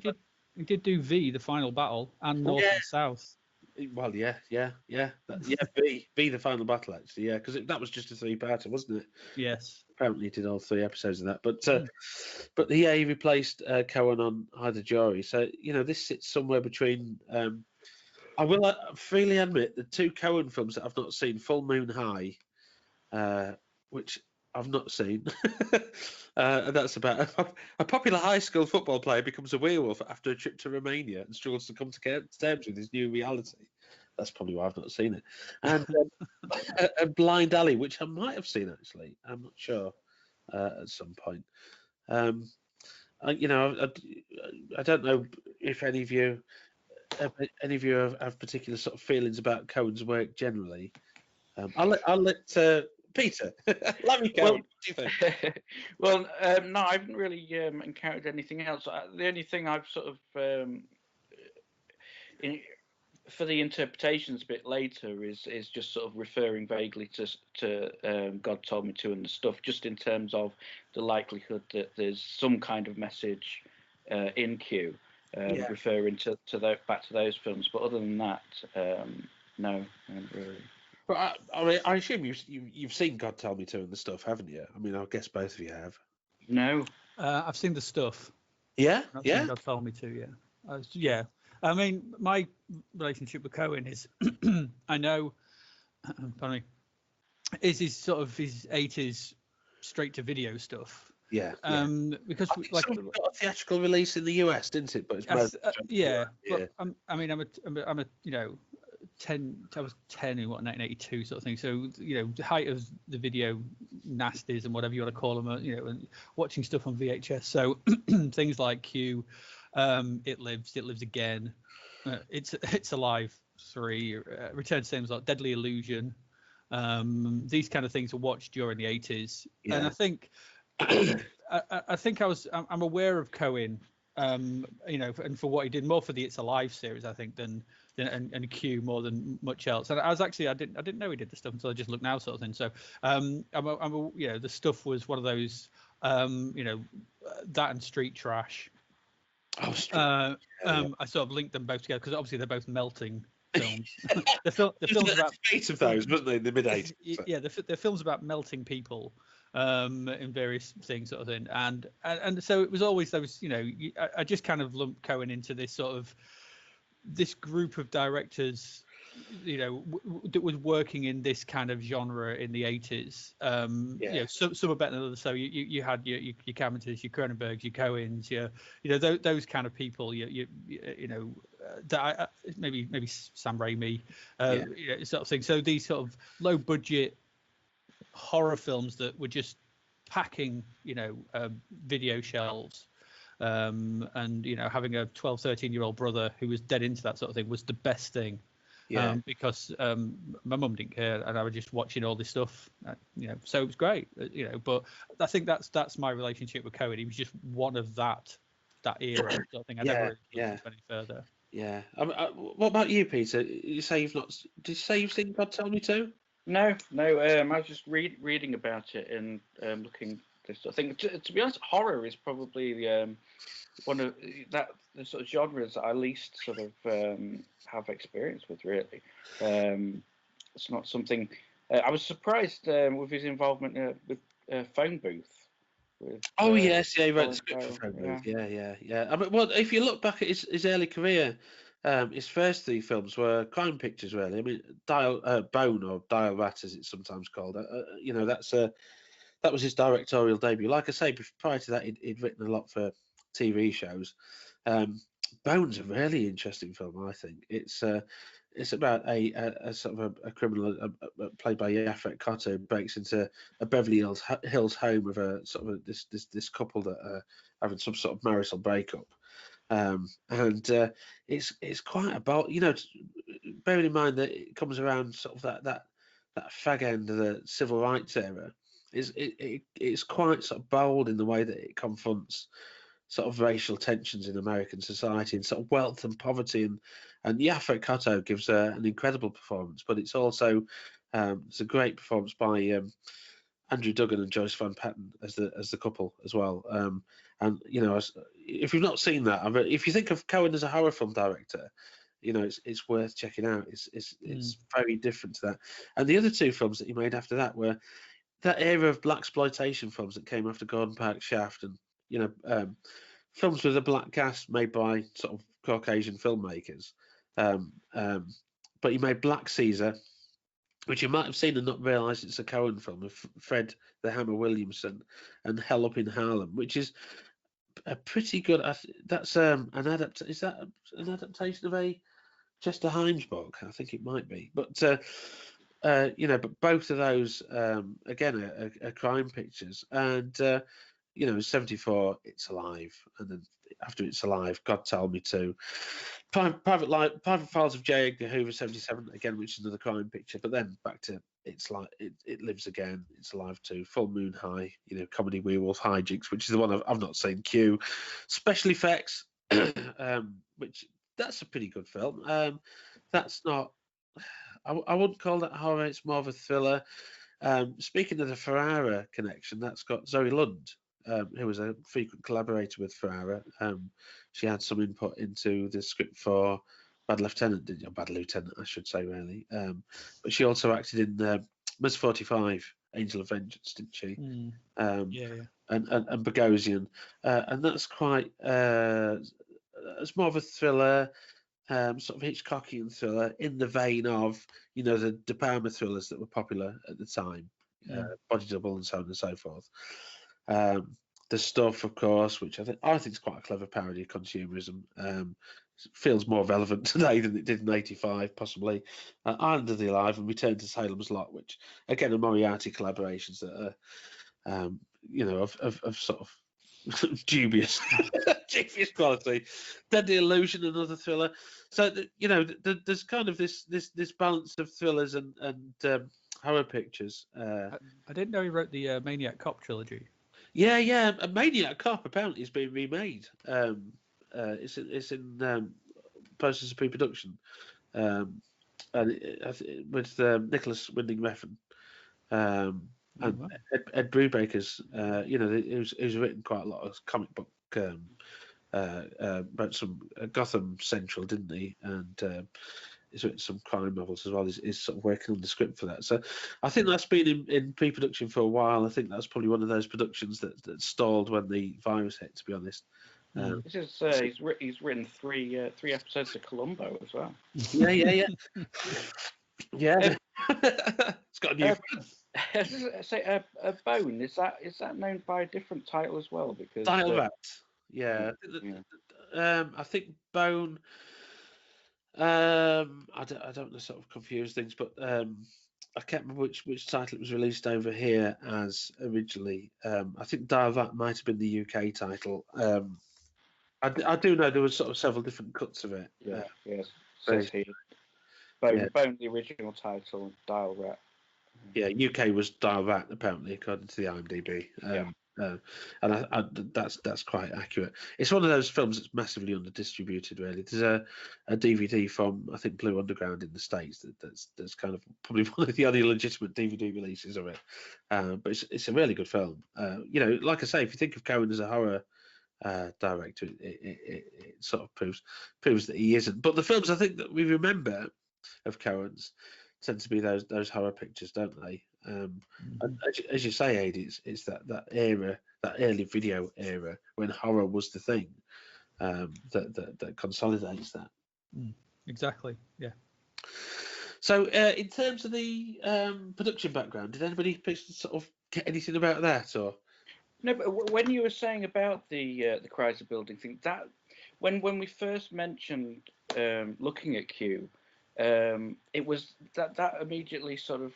did do V, the final battle, and North and South. Well, yeah. B, the final battle, actually, yeah, because that was just a 3-parter, wasn't it? Yes. apparently he did all 3 episodes of that. But yeah, he replaced Cohen on Either Jury. So this sits somewhere between. I will freely admit the 2 Cohen films that I've not seen, Full Moon High, which I've not seen, and that's about a popular high school football player becomes a werewolf after a trip to Romania and struggles to come to terms with his new reality. That's probably why I've not seen it. And a Blind Alley, which I might have seen actually. I'm not sure at some point. I don't know if any of you have particular sort of feelings about Cohen's work generally. I'll let Peter. Larry Cohen. What do you think? Well, no, I haven't really encountered anything else. The only thing I've sort of for the interpretations a bit later is just sort of referring vaguely to God Told Me To and the stuff, just in terms of the likelihood that there's some kind of message in Q, referring to back to those films. But other than that, no, I haven't really. But I mean, I assume you've seen God Tell Me To and the stuff, haven't you? I mean, I guess both of you have. No, I've seen the stuff. Yeah, I've seen God Tell Me To. Yeah, yeah. I mean, my relationship with Cohen is, I know, pardon me, is his sort of his 80s straight to video stuff. Yeah. Because like got a theatrical release in the US, didn't it? But it's But I mean, I'm a 10. I was 10 in 1982 sort of thing. So the height of the video nasties and whatever you want to call them, and watching stuff on VHS. So things like Q, It Lives Again, It's Alive 3, Return to Salem's Lot, Deadly Illusion. These kind of things were watched during the 80s, and I think I'm aware of Cohen, and for what he did, more for the It's Alive series, I think, than Q more than much else. And I didn't know he did the stuff until I just looked now, sort of thing. So the stuff was one of those, that and Street Trash. Oh, I sort of linked them both together because obviously they're both melting films. the films about eight of those, wasn't they, in the mid-80s? Yeah, they're films about melting people in various things, sort of thing. And so it was always those, I just kind of lumped Cohen into this sort of this group of directors, that was working in this kind of genre in the 80s. Some are better than others. So you had your Commentators, your Cronenbergs, your Coens, those kind of people. That maybe Sam Raimi, sort of thing. So these sort of low budget horror films that were just packing, video shelves. And having a 12, 13-year-old brother who was dead into that sort of thing was the best thing. Because my mum didn't care, and I was just watching all this stuff, so it was great, But I think that's my relationship with Cohen. He was just one of that era sort of thing. I never looked any further. Yeah. What about you, Peter? You say you've not? Did you say you've seen God Tell Me To? No. I was just reading about it and looking. I think, to be honest, horror is probably one of the sort of genres that I least sort of have experience with, really. It's not something. I was surprised with his involvement with Phone Booth. Yes, he wrote the script for Phone Booth. Yeah. I mean, well, if you look back at his early career, his first 3 films were crime pictures, really. I mean, Bone, or Dial Rat, as it's sometimes called. That was his directorial debut. Like I say, prior to that, he'd written a lot for TV shows. Bone's a really interesting film, I think. It's about a sort of a criminal played by Yaphet Kotto who breaks into a Beverly Hills home of a sort of this couple that are having some sort of marital breakup. And it's quite about, bearing in mind that it comes around sort of that fag end of the civil rights era. It's quite sort of bold in the way that it confronts sort of racial tensions in American society and sort of wealth and poverty, and Yaphet Kotto gives an incredible performance, but it's also it's a great performance by Andrew Duggan and Joyce Van Patten as the couple as well. And if you've not seen that, if you think of Cohen as a horror film director, it's worth checking out. It's very different to that. And the other 2 films that he made after that were that era of blaxploitation films that came after Gordon Park Shaft, and films with a black cast made by sort of Caucasian filmmakers. But he made Black Caesar, which you might have seen and not realised it's a Cohen film, of Fred the Hammer Williamson, and Hell Up in Harlem, which is a pretty good. That's Is that an adaptation of a Chester Himes book? I think it might be, but but both of those again are crime pictures, and 74, It's Alive, and then after It's Alive, God Tell Me To, Private Files of J. Edgar Hoover, 77, again, which is another crime picture, but then back to It's Like It Lives Again, It's Alive 2, Full Moon High, Comedy Werewolf Hijinks, which is the one I've not seen. Q, Special Effects, which that's a pretty good film. That's not, I wouldn't call that horror, it's more of a thriller. Speaking of the Ferrara connection, that's got Zoe Lund, who was a frequent collaborator with Ferrara. She had some input into the script for Bad Lieutenant, I should say, really. But she also acted in Ms. 45, Angel of Vengeance, didn't she? Yeah. And Bogosian. And that's quite, it's more of a thriller, sort of Hitchcockian thriller in the vein of, the De Palma thrillers that were popular at the time, Body Double and so on and so forth. The Stuff, of course, which I think is quite a clever parody of consumerism. Feels more relevant today than it did in '85, possibly. Island of the Alive and Return to Salem's Lot, which again are Moriarty collaborations that are, of sort of dubious quality. Deadly Illusion, another thriller. So there's kind of this balance of thrillers and horror pictures. I didn't know he wrote the Maniac Cop trilogy. Yeah. A Maniac Cop apparently is being remade. It's in process of pre-production, and with Nicholas Winding Refn. And Ed Brubaker's, who's written quite a lot of comic book about some Gotham Central, didn't he? And he's written some crime novels as well. He's sort of working on the script for that. So I think that's been in pre-production for a while. I think that's probably one of those productions that stalled when the virus hit, to be honest. This is he's written three episodes of Columbo as well. Yeah. It's got a new friend. Say a Bone, is that known by a different title as well? Because Dial Rat. Yeah. I think Bone. I don't want to sort of confuse things, but I can't remember which title it was released over here as originally. I think Dial Rat might have been the UK title. I do know there was sort of several different cuts of it. Yes. Says here. Bone, the original title, Dial Rat. Yeah, UK was Dial Rat, apparently, according to the IMDb. And that's quite accurate. It's one of those films that's massively under-distributed, really. There's a DVD from, I think, Blue Underground in the States that's kind of probably one of the only legitimate DVD releases of it. But it's a really good film. Like I say, if you think of Cohen as a horror director, it sort of proves that he isn't. But the films I think that we remember of Cohen's tend to be those horror pictures, don't they? And as you say, Adi, it's that era, that early video era when horror was the thing, that consolidates that. Exactly. Yeah. So, in terms of the production background, did anybody sort of get anything about that, or? No, but when you were saying about the Chrysler Building thing, that when we first mentioned looking at Q, it was that immediately sort of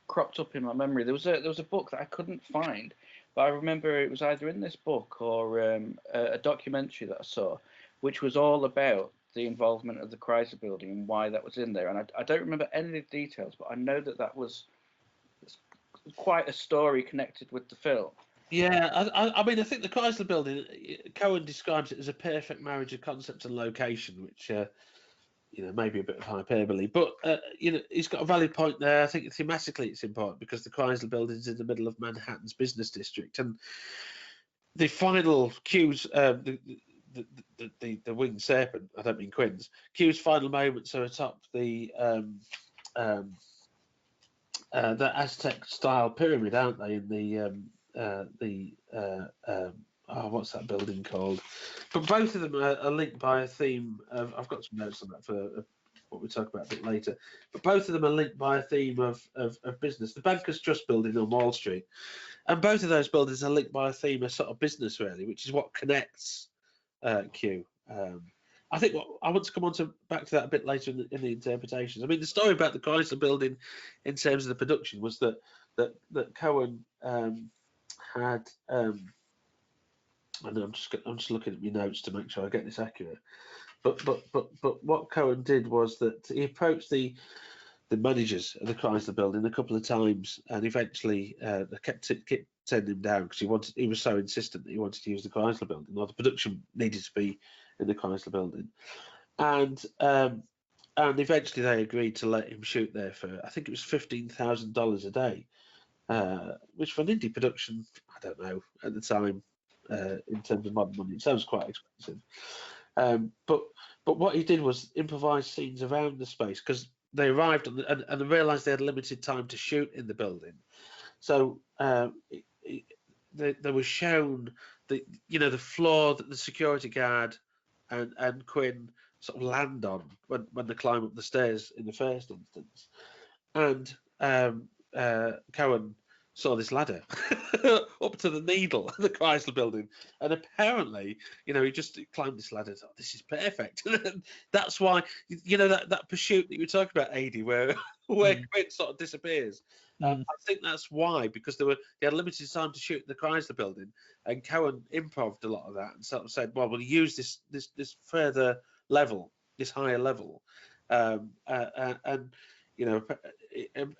cropped up in my memory. There was a book that I couldn't find, but I remember it was either in this book or a documentary that I saw, which was all about the involvement of the Chrysler Building and why that was in there. And I don't remember any of the details, but I know that was quite a story connected with the film. Yeah, I mean, I think the Chrysler Building, Cohen describes it as a perfect marriage of concept and location, which maybe a bit of hyperbole, but he's got a valid point there. I think thematically it's important because the Chrysler Building is in the middle of Manhattan's business district, and the final Q's, the Winged Serpent, I don't mean Quinn's, Q's final moments are atop the the Aztec style pyramid, aren't they? In what's that building called? But both of them are linked by a theme of. I've got some notes on that for what we'll talk about a bit later. But both of them are linked by a theme of business. The Bankers Trust building on Wall Street, and both of those buildings are linked by a theme of sort of business, really, which is what connects Q. I think I want to come on back to that a bit later in the interpretations. I mean, the story about the Chrysler Building, in terms of the production, was that Cohen had. I know I'm just looking at my notes to make sure I get this accurate. But what Cohen did was that he approached the managers of the Chrysler Building a couple of times, and eventually they kept sending him down because he was so insistent that he wanted to use the Chrysler Building, or the production needed to be in the Chrysler Building, and eventually they agreed to let him shoot there for, I think it was $15,000 a day, which for an indie production, I don't know at the time, in terms of modern money, it sounds quite expensive. But what he did was improvise scenes around the space, because they arrived and they realised they had limited time to shoot in the building. So they were shown the floor that the security guard and Quinn sort of land on when they climb up the stairs in the first instance, and Cohen saw this ladder up to the Needle of the Chrysler Building, and apparently, he just climbed this ladder and thought, this is perfect. That's why, that pursuit that you were talking about, Adi, where Quinn sort of disappears. I think that's why, because they had limited time to shoot the Chrysler Building, and Cohen improv'd a lot of that and sort of said, well, we'll use this further level, this higher level, and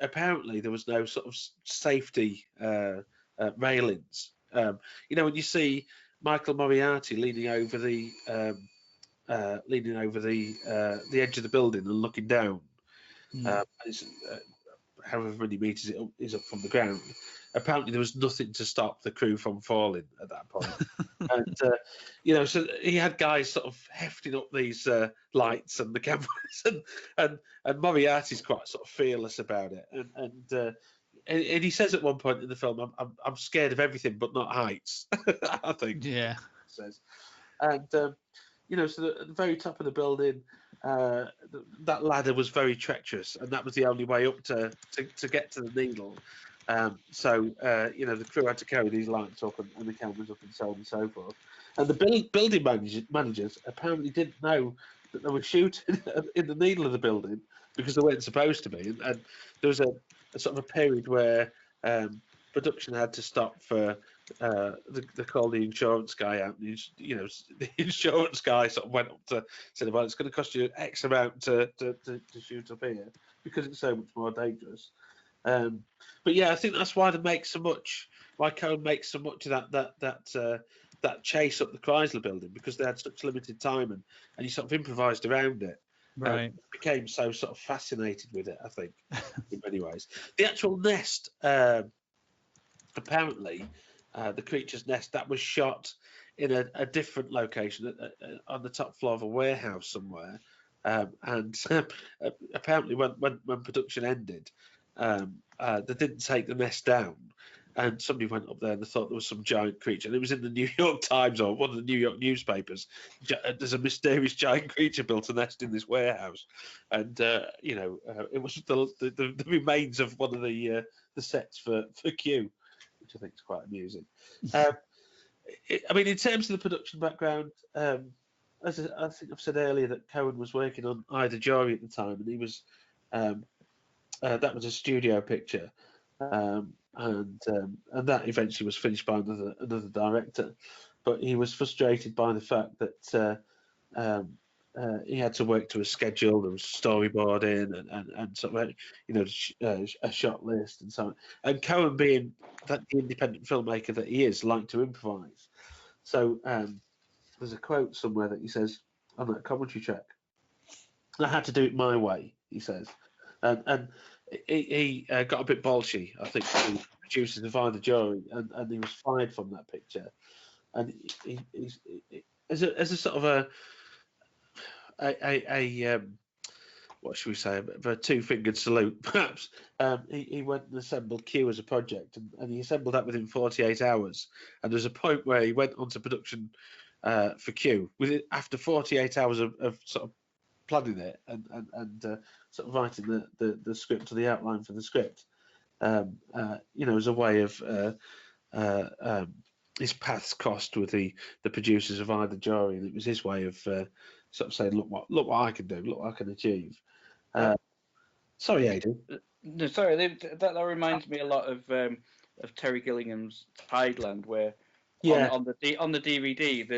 apparently there was no sort of safety railings. When you see Michael Moriarty leaning over the edge of the building and looking down, however many meters it is up from the ground, apparently there was nothing to stop the crew from falling at that point. And so he had guys sort of hefting up these lights and the cameras, and Moriarty's quite sort of fearless about it, and he says at one point in the film, I'm scared of everything but not heights. I think. Yeah. He says, and so at the very top of the building, that ladder was very treacherous, and that was the only way up to get to the Needle. So the crew had to carry these lights up and the cameras up and so on and so forth. And the building managers apparently didn't know that they were shooting in the Needle of the building, because they weren't supposed to be. And there was a sort of a period where production had to stop for they called the insurance guy out. The insurance guy sort of went up to said, well, it's going to cost you X amount to shoot up here because it's so much more dangerous. But yeah, I think that's why Cohen makes so much of that chase up the Chrysler Building, because they had such limited time and he sort of improvised around it. Right. Became so sort of fascinated with it, I think, in many ways. The actual nest, apparently, the creature's nest, that was shot in a different location on the top floor of a warehouse somewhere. And apparently when production ended, they didn't take the nest down, and somebody went up there and they thought there was some giant creature, and it was in the New York Times or one of the New York newspapers. There's a mysterious giant creature built a nest in this warehouse, and it was the remains of one of the sets for Q, which I think is quite amusing. In terms of the production background, as I think I've said earlier, that Cohen was working on Ida Jory at the time, and he was that was a studio picture, and that eventually was finished by another director. But he was frustrated by the fact that he had to work to a schedule. There was storyboarding and sort of a shot list and so on. And Cohen, being the independent filmmaker that he is, liked to improvise. So there's a quote somewhere that he says on that commentary track, "I had to do it my way," he says, and he got a bit bolshy, I think, to producers of Ida Jory, and he was fired from that picture. And he's as a sort of a what should we say, a bit of a two-fingered salute, perhaps. He went and assembled Q as a project, and he assembled that within 48 hours. And there's a point where he went onto production for Q after 48 hours of sort of planning it and sort of writing the script or the outline for the script. As a way of his paths crossed with the producers of either jury, and it was his way of sort of saying, look what I can do, look what I can achieve. Sorry, Aidan. No, sorry, that reminds me a lot of Terry Gilliam's Tideland, where on the DVD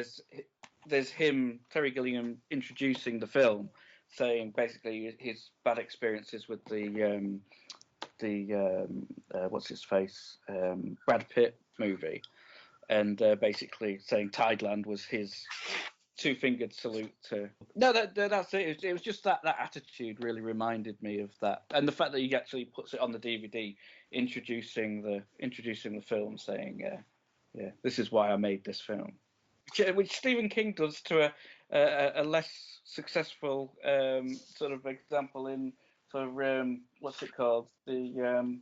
there's him, Terry Gilliam, introducing the film, saying basically his bad experiences with the what's his face, Brad Pitt movie, and basically saying Tideland was his two-fingered salute to. No, that's it. It was just that attitude really reminded me of that, and the fact that he actually puts it on the DVD, introducing the film, saying, this is why I made this film, which Stephen King does to a less successful sort of example in sort of what's it called, I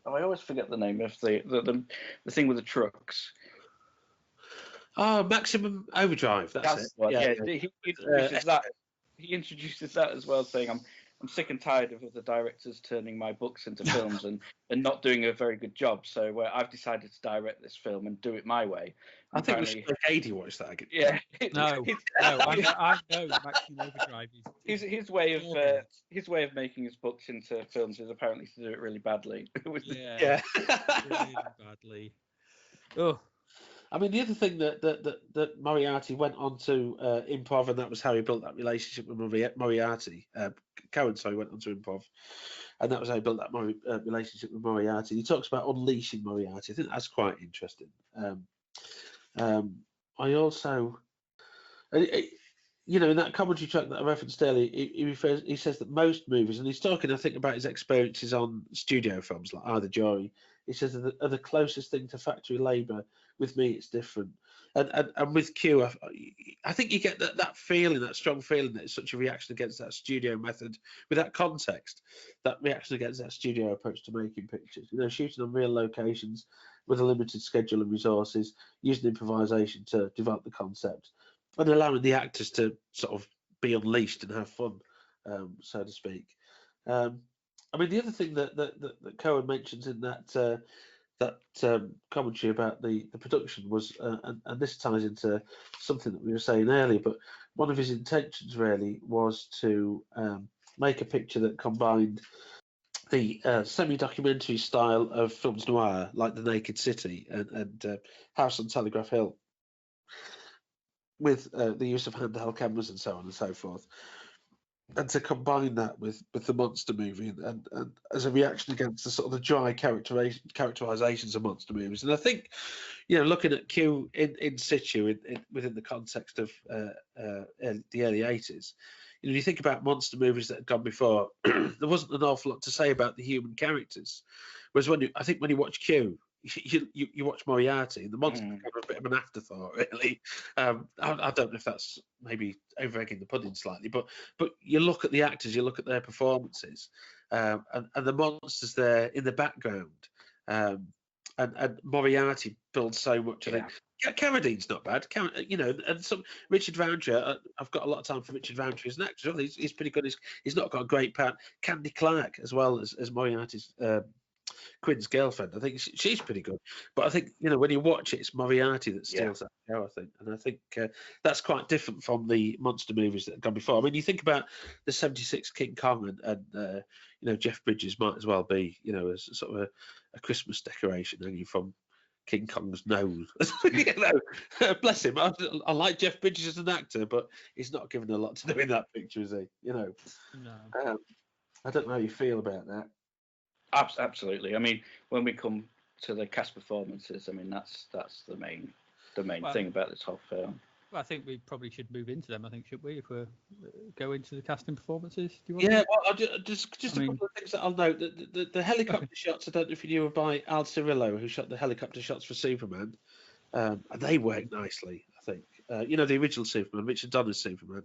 always forget the name of the thing with the trucks. Oh, Maximum Overdrive. That's it. Yeah. He introduces that. He introduces that as well, saying, I'm sick and tired of the directors turning my books into films and not doing a very good job. So I've decided to direct this film and do it my way. I think we should make Aidy watch that again. Yeah. No, I know Maximum Overdrive is his way of making his books into films is apparently to do it really badly. really badly. Oh. I mean, the other thing that Moriarty went on to improv, and that was how he built that relationship with Moriarty. Cohen, went on to improv, and that was how he built that relationship with Moriarty. He talks about unleashing Moriarty. I think that's quite interesting. I also, in that commentary track that I referenced earlier, he says that most movies, and he's talking, I think, about his experiences on studio films like Either Joy. He says that are the closest thing to factory labour. With me, it's different. And with Q, I think you get that feeling, that strong feeling that it's such a reaction against that studio method, with that context, that reaction against that studio approach to making pictures. Shooting on real locations with a limited schedule and resources, using improvisation to develop the concept, and allowing the actors to sort of be unleashed and have fun, so to speak. I mean, the other thing that Cohen mentions in that commentary about the production was, and this ties into something that we were saying earlier, but one of his intentions really was to make a picture that combined the semi-documentary style of films noir, like The Naked City and House on Telegraph Hill, with the use of handheld cameras and so on and so forth. And to combine that with the monster movie and as a reaction against the sort of the dry characterizations of monster movies. And I think, looking at Q in situ within the context of the early 80s, you think about monster movies that had gone before, there wasn't an awful lot to say about the human characters. Whereas when you watch Q, you watch Moriarty, and the monster become a bit of an afterthought, really. I don't know if that's maybe over-egging the pudding slightly, but you look at the actors, you look at their performances, and the monsters there in the background, and Moriarty builds so much. I think Carradine's not bad, and some Richard Roundtree. I've got a lot of time for Richard Roundtree as an actor. He's pretty good. He's not got a great part. Candy Clark as well as Moriarty's. Quinn's girlfriend, I think she's pretty good, but I think when you watch it, it's Moriarty that steals that show. I think, and I think that's quite different from the monster movies that have gone before. I mean, you think about the '76 King Kong, and Jeff Bridges might as well be as sort of a Christmas decoration hanging from King Kong's nose. Bless him. I like Jeff Bridges as an actor, but he's not given a lot to do in that picture, is he? No. I don't know how you feel about that. Absolutely. I mean, when we come to the cast performances, I mean that's the main thing about this whole film. Well, I think we probably should move into them. I think, should we, if we go into the casting performances? Do you want well, I'll just a couple of things that I'll note. The helicopter shots, I don't know if you knew, were by Al Cirillo, who shot the helicopter shots for Superman. And they work nicely, I think. the original Superman, Richard Donner's Superman.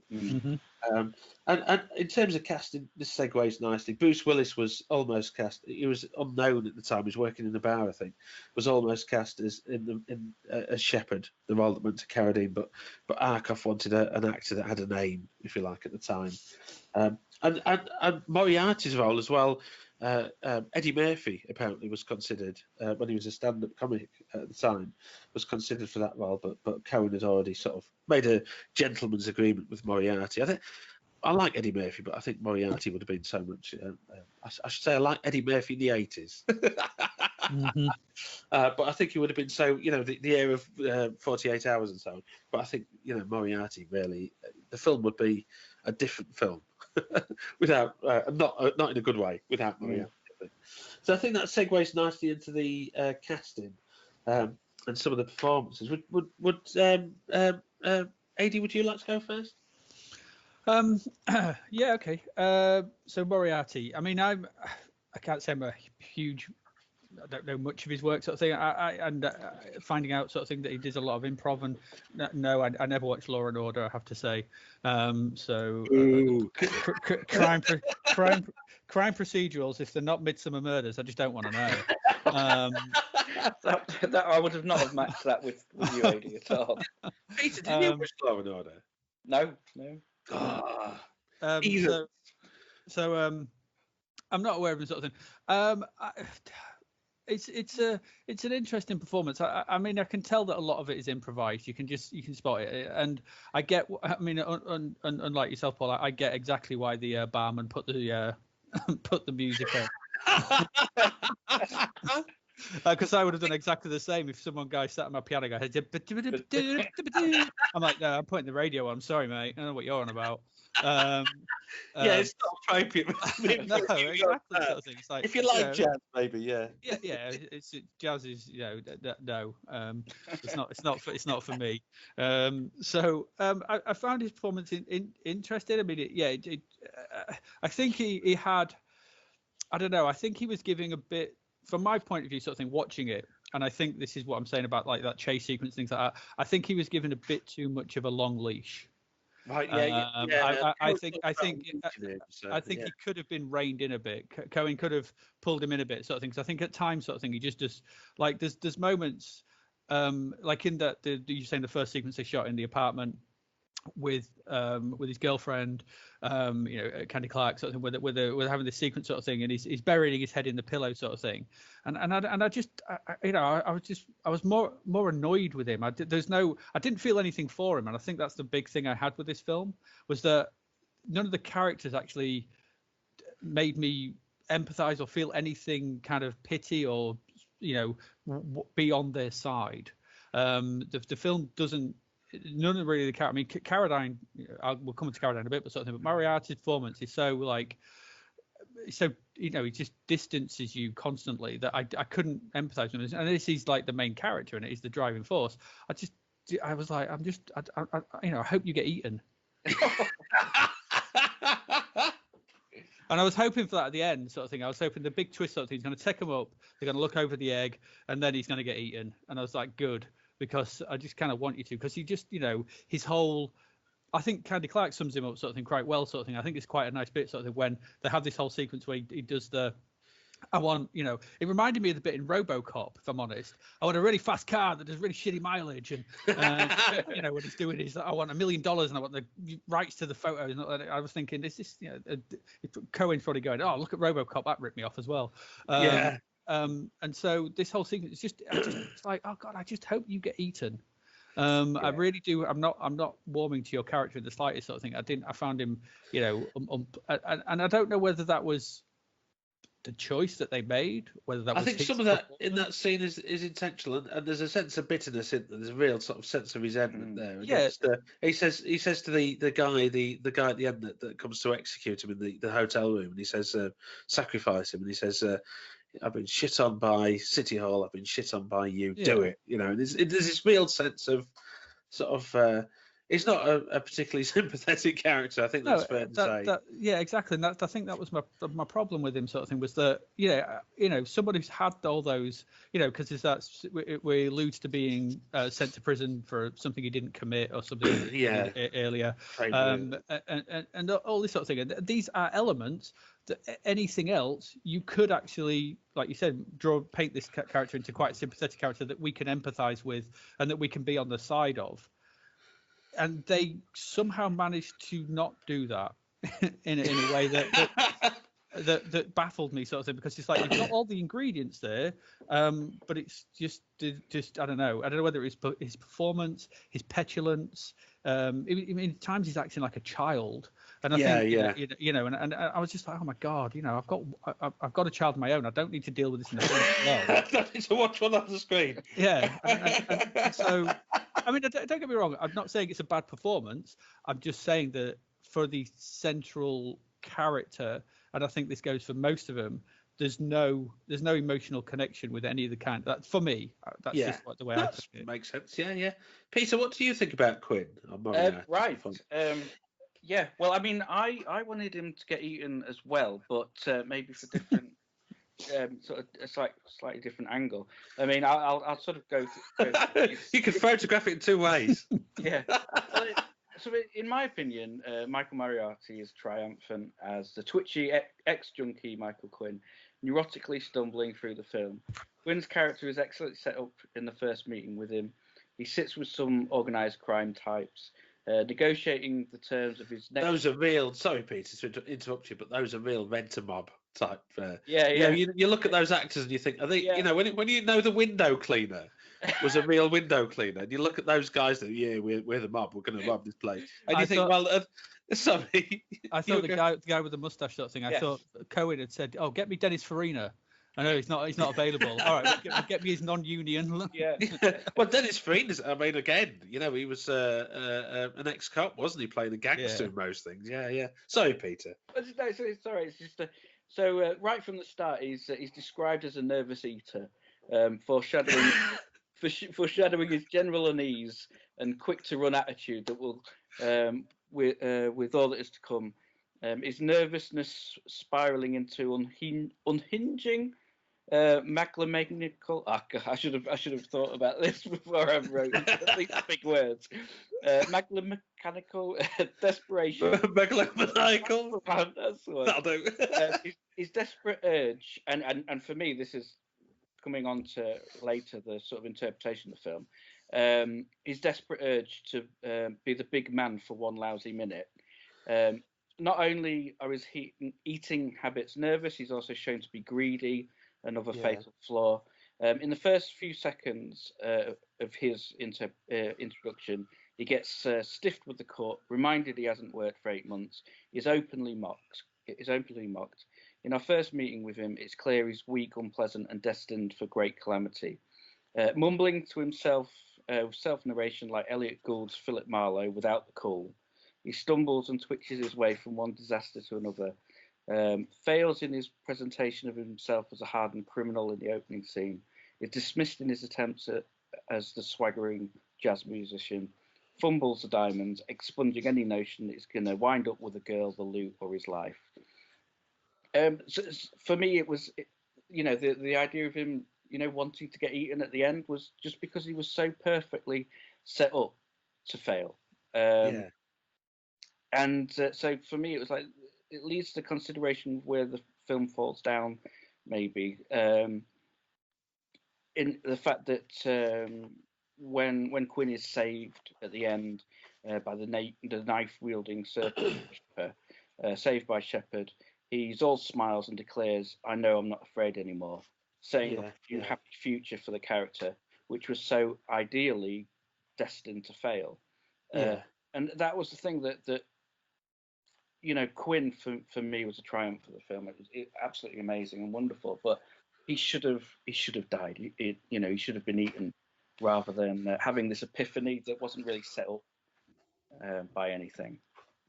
And in terms of casting, this segues nicely. Bruce Willis was almost cast. He was unknown at the time. He was working in the bar, I think. Was almost cast as as Shepard, the role that went to Carradine. But Arkoff wanted an actor that had a name, if you like, at the time. And Moriarty's role as well. Eddie Murphy apparently was considered when he was a stand-up comic at the time, was considered for that role, but Cohen had already sort of made a gentleman's agreement with Moriarty. I like Eddie Murphy, but I think Moriarty would have been so much. I should say I like Eddie Murphy in the 80s, but I think he would have been so, the era of 48 Hours and so on. But I think Moriarty really, the film would be a different film. Without not in a good way without Moriarty. So I think that segues nicely into the casting and some of the performances. Would AD, would you like to go first? Yeah, okay. So Moriarty. I mean, I can't say I'm a huge. I don't know much of his work, sort of thing. And finding out, sort of thing, that he did a lot of improv. And no, I never watched Law and Order, I have to say. Crime procedurals, if they're not Midsummer Murders, I just don't want to know. That I would have not have matched that with you, AD, at all. Peter, did you watch Law and Order? No. So I'm not aware of the sort of thing. It's an interesting performance. I mean, I can tell that a lot of it is improvised. You can spot it, and I get. I mean, unlike yourself, Paul, I get exactly why the barman put the music on. Because I would have done exactly the same if someone guy sat at my piano guy. I'm like, no, I'm putting the radio on. I'm sorry, mate. I don't know what you're on about. It's not appropriate. No, exactly. Sort of thing. It's like, if you like jazz, maybe, yeah. Yeah. Jazz is, no. It's not for me. So I found his performance interesting. I mean, I think he had. I don't know. I think he was giving a bit. From my point of view, sort of thing, watching it, and I think this is what I'm saying about like that chase sequence, things like that. I think he was given a bit too much of a long leash. Right. I think he could have been reined in a bit. Cohen could have pulled him in a bit, sort of thing. Because I think at times, sort of thing, he just like there's moments like in that you're saying the first sequence they shot in the apartment with his girlfriend, Candy Clark, sort of thing, where they're having this sequence sort of thing, and he's burying his head in the pillow sort of thing, and I was more annoyed with him. I didn't feel anything for him, and I think that's the big thing I had with this film, was that none of the characters actually made me empathize or feel anything kind of pity or be on their side. The film doesn't. None of really the character. I mean, Carradine. We'll come to Carradine in a bit, but sort of thing. But Moriarty's performance is so he just distances you constantly that I couldn't empathize with him. And this is like the main character, and it is the driving force. I was like, I hope you get eaten. And I was hoping for that at the end, sort of thing. I was hoping the big twist sort of thing. He's going to take him up. They're going to look over the egg, and then he's going to get eaten. And I was like, good. Because I just kind of want you to, because he just, his whole, I think Candy Clark sums him up sort of thing quite well, sort of thing. I think it's quite a nice bit sort of thing when they have this whole sequence where he does it reminded me of the bit in RoboCop, if I'm honest. I want a really fast car that does really shitty mileage, and when he's doing his, I want $1 million and I want the rights to the photos. I was thinking, is this, Cohen's probably going, oh, look at RoboCop, that ripped me off as well. And so this whole sequence is just it's like, oh god, I just hope you get eaten. I really do. I'm not warming to your character in the slightest, sort of thing. I found him, and I don't know whether that was the choice that they made, whether that was. I think some of that in that scene is intentional, and there's a sense of bitterness in there. There's a real sort of sense of resentment there. He says to the guy at the end that comes to execute him in the hotel room, and he says, sacrifice him, and he says, I've been shit on by City Hall. I've been shit on by you. Do it, And there's this real sense of sort of he's not a particularly sympathetic character. I think that's fair to say. Yeah, exactly. And I think that was my problem with him, sort of thing, was that somebody who's had all those, because we alludes to being sent to prison for something he didn't commit or something earlier, and all this sort of thing. And these are elements that anything else you could actually, like you said, paint this character into quite a sympathetic character that we can empathise with and that we can be on the side of. And they somehow managed to not do that in a way that baffled me, sort of thing, because it's like you've got all the ingredients there, but it's just I don't know whether it's his performance, his petulance. I mean, at times he's acting like a child, and I think and I was just like, oh my god, I've got a child of my own. I don't need to deal with this in the film as well. I don't need to watch one on the screen. Yeah, and so. I mean, don't get me wrong. I'm not saying it's a bad performance. I'm just saying that for the central character, and I think this goes for most of them, there's no emotional connection with any of the kind. That for me, that's just the way I took it. Makes sense. Yeah. Peter, what do you think about Quinn? Right. Yeah. Well, I mean, I wanted him to get eaten as well, but maybe for different. Sort of a slightly different angle. I mean, I'll sort of go. You could photograph it in two ways. Yeah. So, in my opinion, Michael Moriarty is triumphant as the twitchy ex-junkie Michael Quinn, neurotically stumbling through the film. Quinn's character is excellently set up in the first meeting with him. He sits with some organised crime types, negotiating the terms of his next... Those are real... Sorry, Peter, to interrupt you, but those are real rent-a-mob type. You look at those actors and you think, are they? When you know the window cleaner was a real window cleaner, and you look at those guys that we're the mob, we're going to rob this place, and you think, sorry. I thought the guy with the mustache sort of thing. I thought Cohen had said, "Oh, get me Dennis Farina." I know he's not available. All right, get me his non-union. Yeah. Well, Dennis Farina. I mean, again, he was an ex-cop, wasn't he, playing a gangster in most things? Yeah. Sorry, Peter. No, sorry. It's just So right from the start, he's described as a nervous eater, foreshadowing his general unease and quick-to-run attitude that will, with all that is to come, his nervousness spiralling into unhinging, megalomaniacal. I should have thought about this before I wrote these big words. Megalomaniacal desperation. Megalomaniacal. That's what. That'll do. His desperate urge, and for me, this is coming on to later the sort of interpretation of the film. His desperate urge to be the big man for one lousy minute. Not only are his eating habits nervous, he's also shown to be greedy, another fatal flaw. In the first few seconds of his introduction, he gets stiffed with the court, reminded he hasn't worked for 8 months. He's openly mocked. In our first meeting with him, it's clear he's weak, unpleasant, and destined for great calamity. Mumbling to himself with self-narration like Elliot Gould's Philip Marlowe without the cool, he stumbles and twitches his way from one disaster to another, fails in his presentation of himself as a hardened criminal in the opening scene, is dismissed in his attempts as the swaggering jazz musician, fumbles the diamonds, expunging any notion that he's going to wind up with a girl, the loot, or his life. So for me, it was, the idea of him, wanting to get eaten at the end was just because he was so perfectly set up to fail. And so for me, it was like, it leads to consideration where the film falls down, maybe, in the fact that when Quinn is saved at the end by the knife-wielding serpent, saved by Shepard, he's all smiles and declares, "I know I'm not afraid anymore," saying a happy future for the character, which was so ideally destined to fail. And that was the thing that Quinn for me was a triumph for the film. It was absolutely amazing and wonderful, but he should have died. He should have been eaten rather than having this epiphany that wasn't really set up by anything.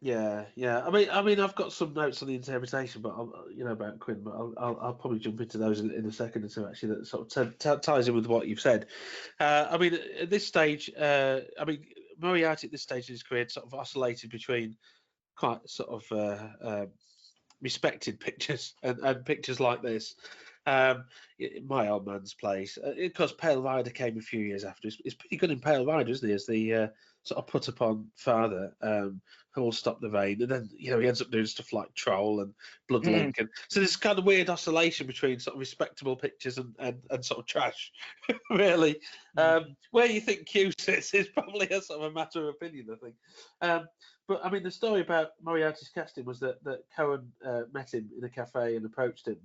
Yeah. I mean, I've got some notes on the interpretation, but about Quinn, but I'll probably jump into those in a second or two. Actually, that sort of ties in with what you've said. I mean, at this stage, Moriarty at this stage in his career sort of oscillated between quite sort of respected pictures and pictures like this. My Old Man's Place. Of course, Pale Rider came a few years after. He's pretty good in Pale Rider, isn't he? As the sort of put upon father who will stop the rain, and then he ends up doing stuff like Troll and Bloodlink, and so there's kind of weird oscillation between sort of respectable pictures and sort of trash, really. Where you think Q sits is probably a sort of a matter of opinion, I think. But I mean, the story about Moriarty's casting was that Cohen met him in a cafe and approached him.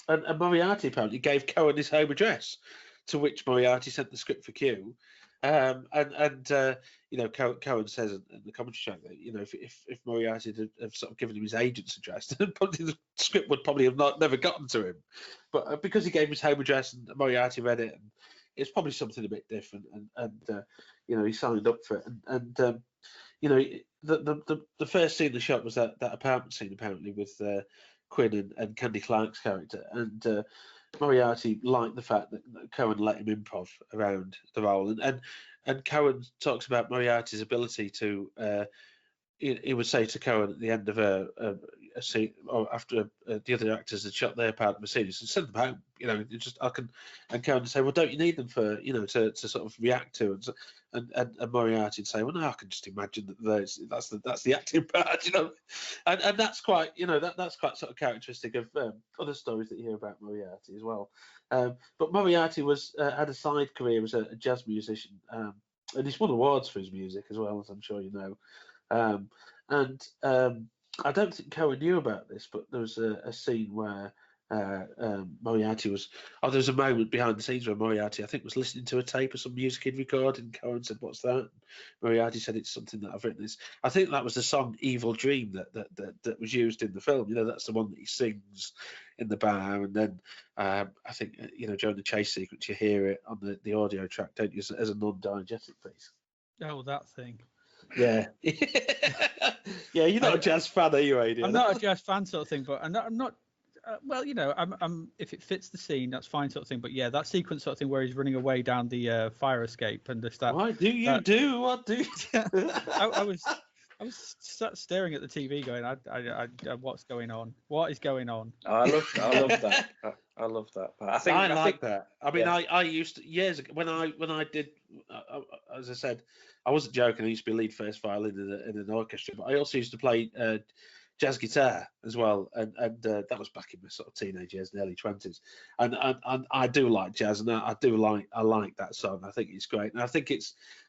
And Moriarty apparently gave Cohen his home address, to which Moriarty sent the script for Q. Cohen says in the commentary track that if Moriarty had sort of given him his agent's address, then probably the script would probably have never gotten to him. But because he gave him his home address and Moriarty read it, and it's probably something a bit different, and he signed up for it. The first scene in the shot was that apartment scene apparently with Quinn and Candy Clark's character, and Moriarty liked the fact that Cohen let him improv around the role, and Cohen talks about Moriarty's ability to. He would say to Cohen at the end of a scene, or after the other actors had shot their part of the scene, he said, "Send them home." And Cohen would say, "Well, don't you need them for to sort of react to?" And Moriarty would say, "Well, no, I can just imagine that that's the acting part, and that's quite that's quite sort of characteristic of other stories that you hear about Moriarty as well. But Moriarty had a side career as a jazz musician, and he's won awards for his music as well, as I'm sure you know. I don't think Cohen knew about this, but there was a scene where Moriarty was. There was a moment behind the scenes where Moriarty, I think, was listening to a tape of some music he'd recorded, and Cohen said, "What's that?" And Moriarty said, "It's something that I've written." I think that was the song "Evil Dream" that was used in the film. That's the one that he sings in the bar, and then I think during the chase sequence you hear it on the audio track, don't you, as a non-diegetic piece. Oh, that thing. Yeah. Yeah, you're not a jazz fan, are you, Adrian? I'm not a jazz fan sort of thing, but I'm not I'm if it fits the scene, that's fine sort of thing. But yeah, that sequence sort of thing where he's running away down the fire escape and just that. Why do you do? What do you do? I was sat staring at the TV going, I what's going on? What is going on? I love that. I love that. I like that. I mean, yeah. I used to, years ago when I did, as I said, I wasn't joking. I used to be lead first violin in an orchestra, but I also used to play jazz guitar as well, and that was back in my sort of teenage years and early 20s. And I do like jazz, and I like that song. I think it's great, and I think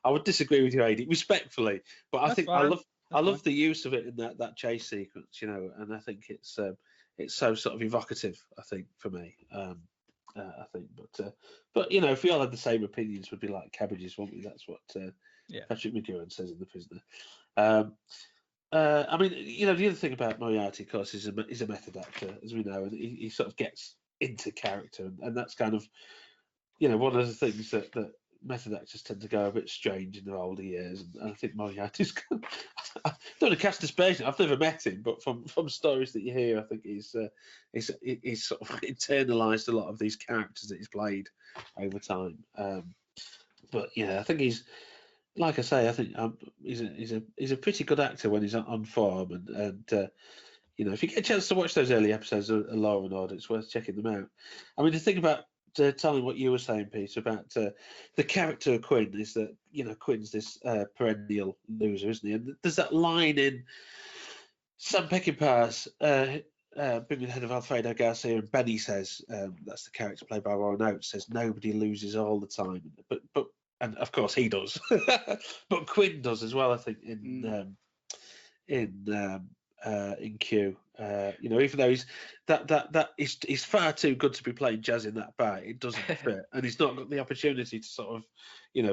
I would disagree with you, Adi, respectfully, but I think fine. I love the use of it in that chase sequence, and I think it's so sort of evocative. I think for me, I think, but if we all had the same opinions, we'd be like cabbages, wouldn't we? That's what Patrick McGowan says in The Prisoner. I mean, the other thing about Moriarty, of course, is a method actor, as we know, and he sort of gets into character, and that's kind of, one of the things that method actors tend to go a bit strange in their older years, and I think Moriarty's. I don't want to cast aspersion. I've never met him, but from stories that you hear, I think he's sort of internalised a lot of these characters that he's played over time. But yeah, I think he's. Like I say, I think he's a pretty good actor when he's on form, and if you get a chance to watch those early episodes of Law and Order, it's worth checking them out. I mean, the thing about telling what you were saying, Peter, about the character of Quinn is that Quinn's this perennial loser, isn't he? And there's that line in Sam Peckinpah's Bringing the Head of Alfredo Garcia, and Benny says, that's the character played by Warren Oates, says nobody loses all the time, but and of course he does, but Quinn does as well. I think in Q, even though he's far too good to be playing jazz in that bar, it doesn't fit, and he's not got the opportunity to sort of,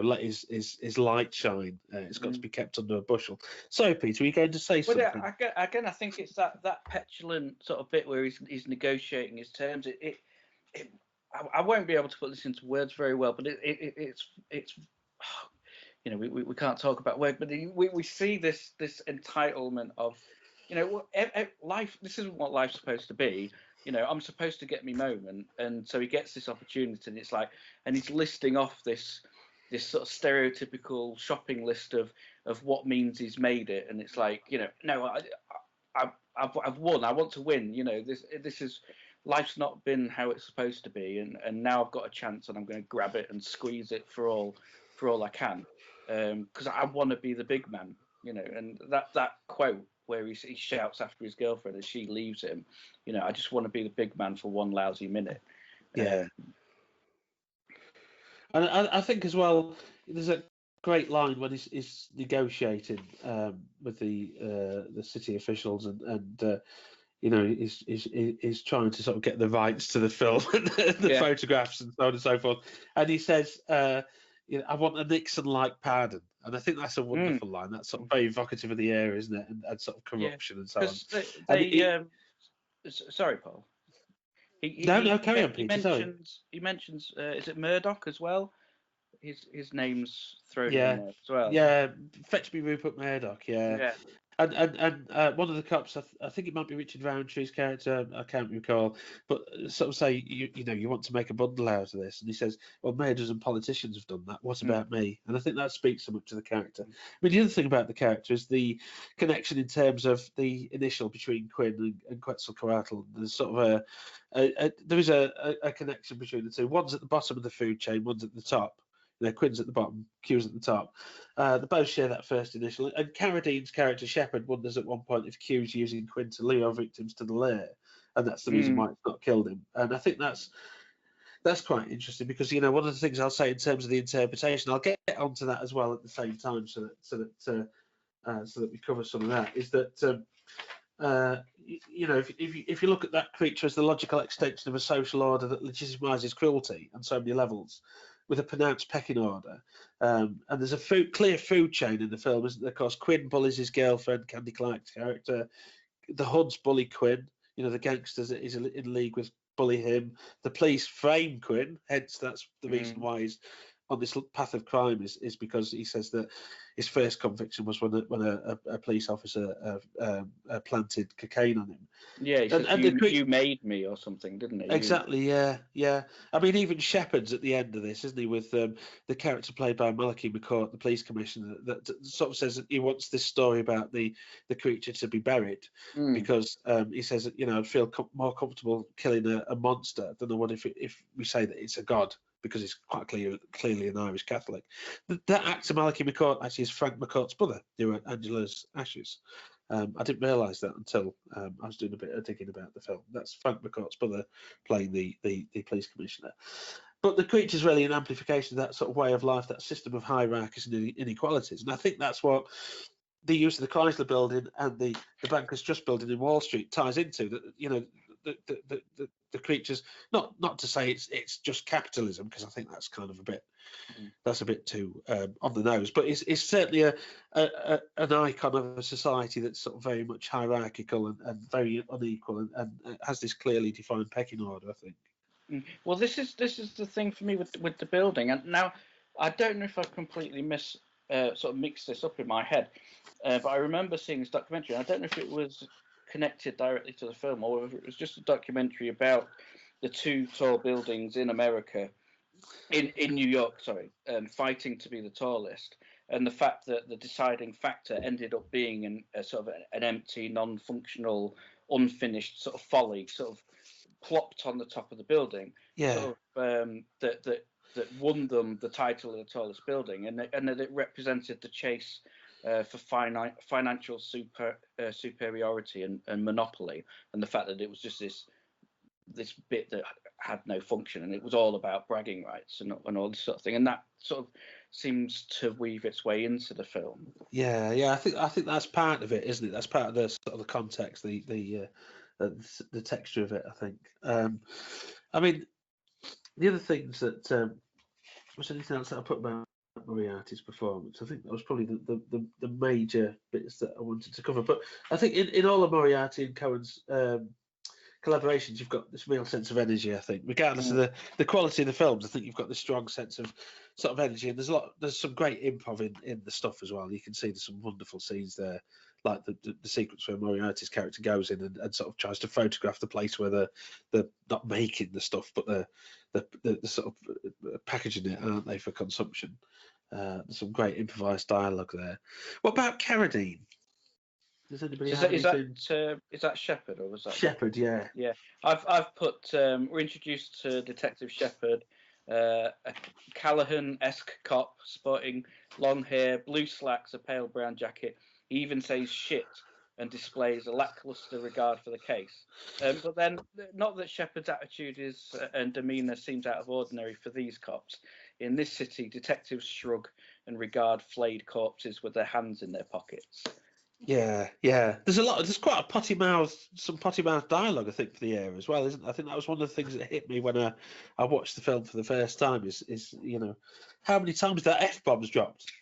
let his light shine. It's got to be kept under a bushel. So, Peter, are you going to say something? Again, I think it's that petulant sort of bit where he's negotiating his terms. I won't be able to put this into words very well, but it's we can't talk about words, but we see this entitlement of, life. This isn't what life's supposed to be. I'm supposed to get me moment, and so he gets this opportunity, and it's like, and he's listing off this this sort of stereotypical shopping list of what means he's made it, and it's like, you know, no, I've won. I want to win. You know, this is, life's not been how it's supposed to be, and now I've got a chance, and I'm going to grab it and squeeze it for all I can, because I want to be the big man. You know, and that quote where he shouts after his girlfriend as she leaves him, you know, I just want to be the big man for one lousy minute. Yeah. And I think as well, there's a great line when he's negotiating with the city officials, and you know, he's trying to sort of get the rights to the film and the photographs and so on and so forth. And he says, you know, I want a Nixon-like pardon. And I think that's a wonderful line. That's sort of very evocative of the era, isn't it? And sort of corruption and so on. Sorry, Paul. Carry on, Peter. He mentions, is it Murdoch as well? His name's thrown in there as well. Yeah, fetch me Rupert Murdoch. Yeah. And one of the cops, I think it might be Richard Roundtree's character, I can't recall, but sort of say, you know, you want to make a bundle out of this, and he says, well, murderers and politicians have done that. What about me? And I think that speaks so much to the character. I mean, the other thing about the character is the connection in terms of the initial between Quinn and Quetzalcoatl. There's sort of there is a connection between the two. One's at the bottom of the food chain, one's at the top. You know, Quinn's at the bottom, Q's at the top. They both share that first initial. And Carradine's character, Shepard, wonders at one point if Q's using Quinn to lure victims to the lair. And that's the reason why it's not killed him. And I think that's quite interesting because, you know, one of the things I'll say in terms of the interpretation, I'll get onto that as well at the same time so that we cover some of that, is that, you know, if you look at that creature as the logical extension of a social order that legitimizes cruelty on so many levels, with a pronounced pecking order, and there's a clear food chain in the film, isn't there? Of course, Quinn bullies his girlfriend, Candy Clark's character. The Hoods bully Quinn. You know, the gangsters is in league with bully him. The police frame Quinn, hence that's the reason why he's on this path of crime is because he says that his first conviction was when a police officer planted cocaine on him. Yeah, he says, you made me or something, didn't he? Exactly, yeah. I mean, even Shepard's at the end of this, isn't he, with the character played by Malachi McCourt, the police commissioner, that sort of says that he wants this story about the creature to be buried because he says that, you know, I'd feel more comfortable killing a monster than I would if we say that it's a god, because he's quite clearly an Irish Catholic. That actor, Malachi McCourt, actually is Frank McCourt's brother, who were Angela's ashes. I didn't realise that until I was doing a bit of digging about the film. That's Frank McCourt's brother playing the police commissioner. But the creature's really an amplification of that sort of way of life, that system of hierarchies and inequalities. And I think that's what the use of the Chrysler Building and the Bankers Trust Building in Wall Street ties into. That, you know, the creatures, not to say it's just capitalism, because I think that's kind of a bit too on the nose, but it's certainly an icon of a society that's sort of very much hierarchical and very unequal and has this clearly defined pecking order, I think. Well, this is the thing for me with the building, and now I don't know if I've completely mixed this up in my head, but I remember seeing this documentary, and I don't know if it was connected directly to the film or if it was just a documentary about the two tall buildings in America, in New York, fighting to be the tallest, and the fact that the deciding factor ended up being an empty, non-functional, unfinished sort of folly, sort of plopped on the top of the building, that won them the title of the tallest building, and that it represented the chase for financial superiority and monopoly, and the fact that it was just this bit that had no function, and it was all about bragging rights and all this sort of thing, and that sort of seems to weave its way into the film. Yeah. I think that's part of it, isn't it? That's part of the sort of the context, the texture of it, I think. I mean, the other things that was anything else that I put about Moriarty's performance? I think that was probably the major bits that I wanted to cover. But I think in all of Moriarty and Cohen's collaborations, you've got this real sense of energy, I think, regardless of the quality of the films. I think you've got this strong sense of sort of energy, and there's some great improv in the stuff as well. You can see there's some wonderful scenes there, like the sequence where Moriarty's character goes in and sort of tries to photograph the place where they're not making the stuff, but they're sort of packaging it, aren't they, for consumption? There's some great improvised dialogue there. What about Carradine? Does anybody have anything? Is that Shepherd, or was that Shepherd? Yeah. Yeah, I've put. We're introduced to Detective Shepherd, a Callahan-esque cop, sporting long hair, blue slacks, a pale brown jacket. He even says shit and displays a lackluster regard for the case. But then, not that Shepherd's attitude and demeanour seems out of ordinary for these cops. In this city, detectives shrug and regard flayed corpses with their hands in their pockets. Yeah. There's quite some potty mouth dialogue, I think, for the era as well, isn't it? I think that was one of the things that hit me when I watched the film for the first time. Is how many times that F-bomb's dropped.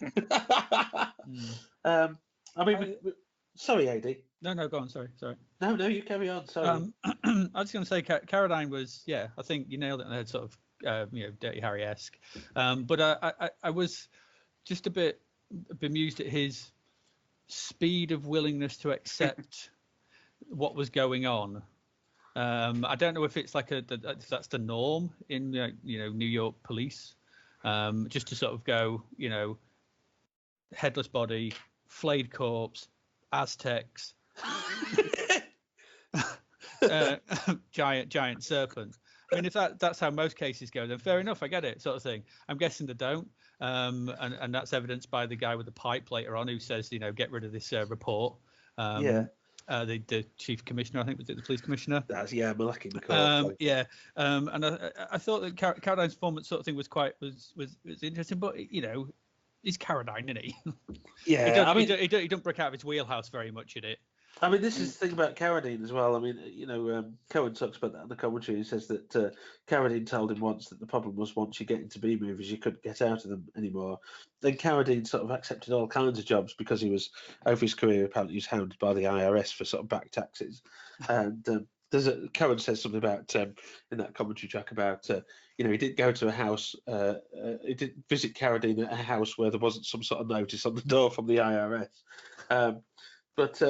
I mean, sorry, AD. No, go on. Sorry. No, you carry on. Sorry. I was going to say Carradine was, I think you nailed it on the head, sort of, Dirty Harry-esque. But I was just a bit bemused at his speed of willingness to accept what was going on. I don't know if it's like if that's the norm in New York police, just to sort of go, headless body, flayed corpse, Aztecs, giant serpent. I mean, if that's how most cases go, then fair enough, I get it, sort of thing. I'm guessing they don't, and that's evidenced by the guy with the pipe later on who says, get rid of this report. The chief commissioner, I think, was it the police commissioner? That's Malaki McCall. And I thought that Carradine's performance sort of thing was interesting, but he's Carradine, isn't he? Yeah, he don't break out of his wheelhouse very much in it. I mean, this is the thing about Carradine as well. I mean, Cohen talks about that in the commentary. He says that Carradine told him once that the problem was once you get into B movies, you couldn't get out of them anymore. Then Carradine sort of accepted all kinds of jobs because he was, over his career, apparently he was hounded by the IRS for sort of back taxes. And Cohen says something about, in that commentary track about, he didn't go to a house, he didn't visit Carradine at a house where there wasn't some sort of notice on the door from the IRS. But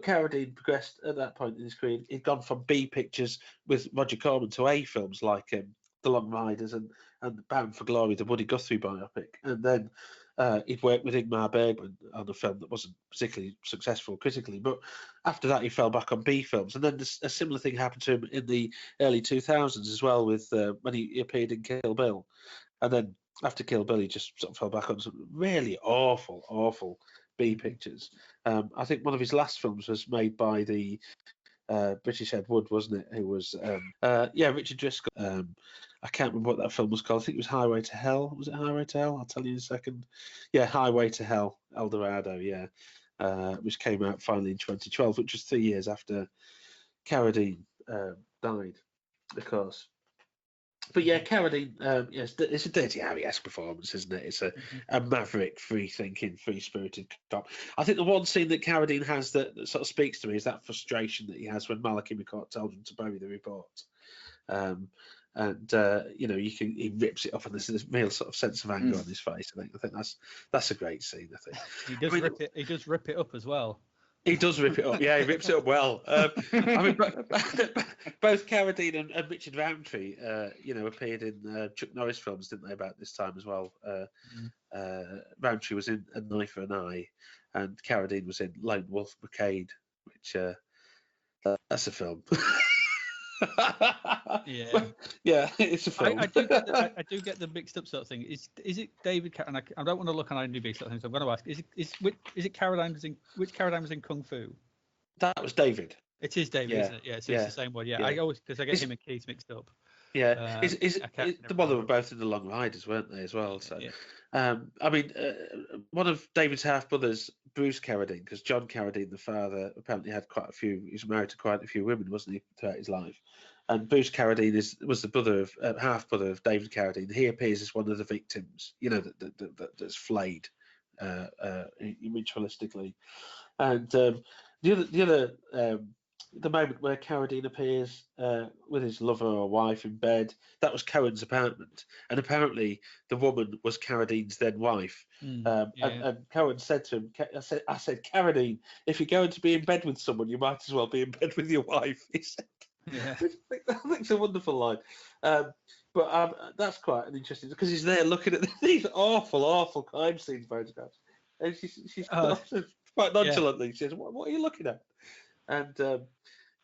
Carradine progressed at that point in his career. He'd gone from B pictures with Roger Corman to A films like The Long Riders and Bound for Glory, the Woody Guthrie biopic. And then he'd worked with Ingmar Bergman on a film that wasn't particularly successful critically. But after that, he fell back on B films. And then a similar thing happened to him in the early 2000s as well, with when he appeared in Kill Bill. And then after Kill Bill, he just sort of fell back on some really awful B pictures. I think one of his last films was made by the British Ed Wood, wasn't it? Who was Richard Driscoll. I can't remember what that film was called. I think it was Highway to Hell. Was it Highway to Hell? I'll tell you in a second. Yeah, Highway to Hell, El Dorado. Yeah, which came out finally in 2012, which was 3 years after Carradine died, of course. But yeah, Carradine, it's a Dirty Harry-esque performance, isn't it? It's a maverick, free-thinking, free-spirited cop. I think the one scene that Carradine has that sort of speaks to me is that frustration that he has when Malaki McCourt told him to bury the report. He rips it off, and there's this real sort of sense of anger on his face. I think that's a great scene. I think he does rip it up as well. He does rip it up. Yeah, he rips it up well. I mean, both Carradine and Richard Roundtree, appeared in Chuck Norris films, didn't they, about this time as well? Roundtree was in A Knife for an Eye, and Carradine was in Lone Wolf McCade, which that's a film. Yeah, it's a film. I do get the mixed up sort of thing. Is it David? And I don't want to look on IMDb sort of thing, so I'm going to ask: is it Carradine? Which Carradine was in Kung Fu? That was David. It is David, isn't it? Yeah, so it's the same one. Yeah, I always, because I get him and Keith mixed up. Yeah, the one that were both in The Long Riders, weren't they, as well? So, one of David's half brothers, Bruce Carradine, because John Carradine, the father, apparently had quite a few. He was married to quite a few women, wasn't he, throughout his life? And Bruce Carradine was the brother of half brother of David Carradine. He appears as one of the victims, that's flayed ritualistically. And the other the moment where Carradine appears with his lover or wife in bed, that was Cohen's apartment, and apparently the woman was Carradine's then wife. And Cohen said to him, I said, Carradine, if you're going to be in bed with someone, you might as well be in bed with your wife. He said, which I think it's a wonderful line. But that's quite an interesting, because he's there looking at these awful crime scene photographs, and she's quite nonchalantly, she says, what are you looking at? And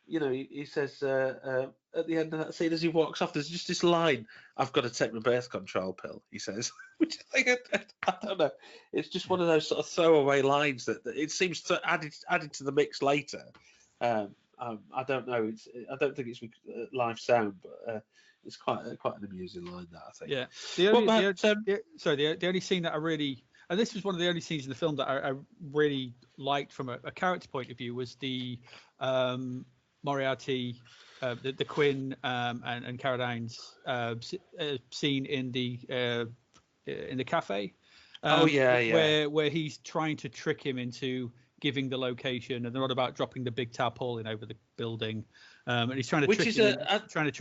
he says at the end of that scene, as he walks off, there's just this line, I've got to take my birth control pill, he says, which I think, I don't know, it's just one of those sort of throwaway lines that it seems to added to the mix later. I don't know, I don't think it's live sound, but it's quite an amusing line, that, I think. Yeah. The only scene that I really, and this was one of the only scenes in the film that I really liked from a character point of view, was the Moriarty, the Quinn and Carradine's scene in the cafe. Where he's trying to trick him into giving the location, and they're not about dropping the big tarpaulin over the building, and he's trying to trick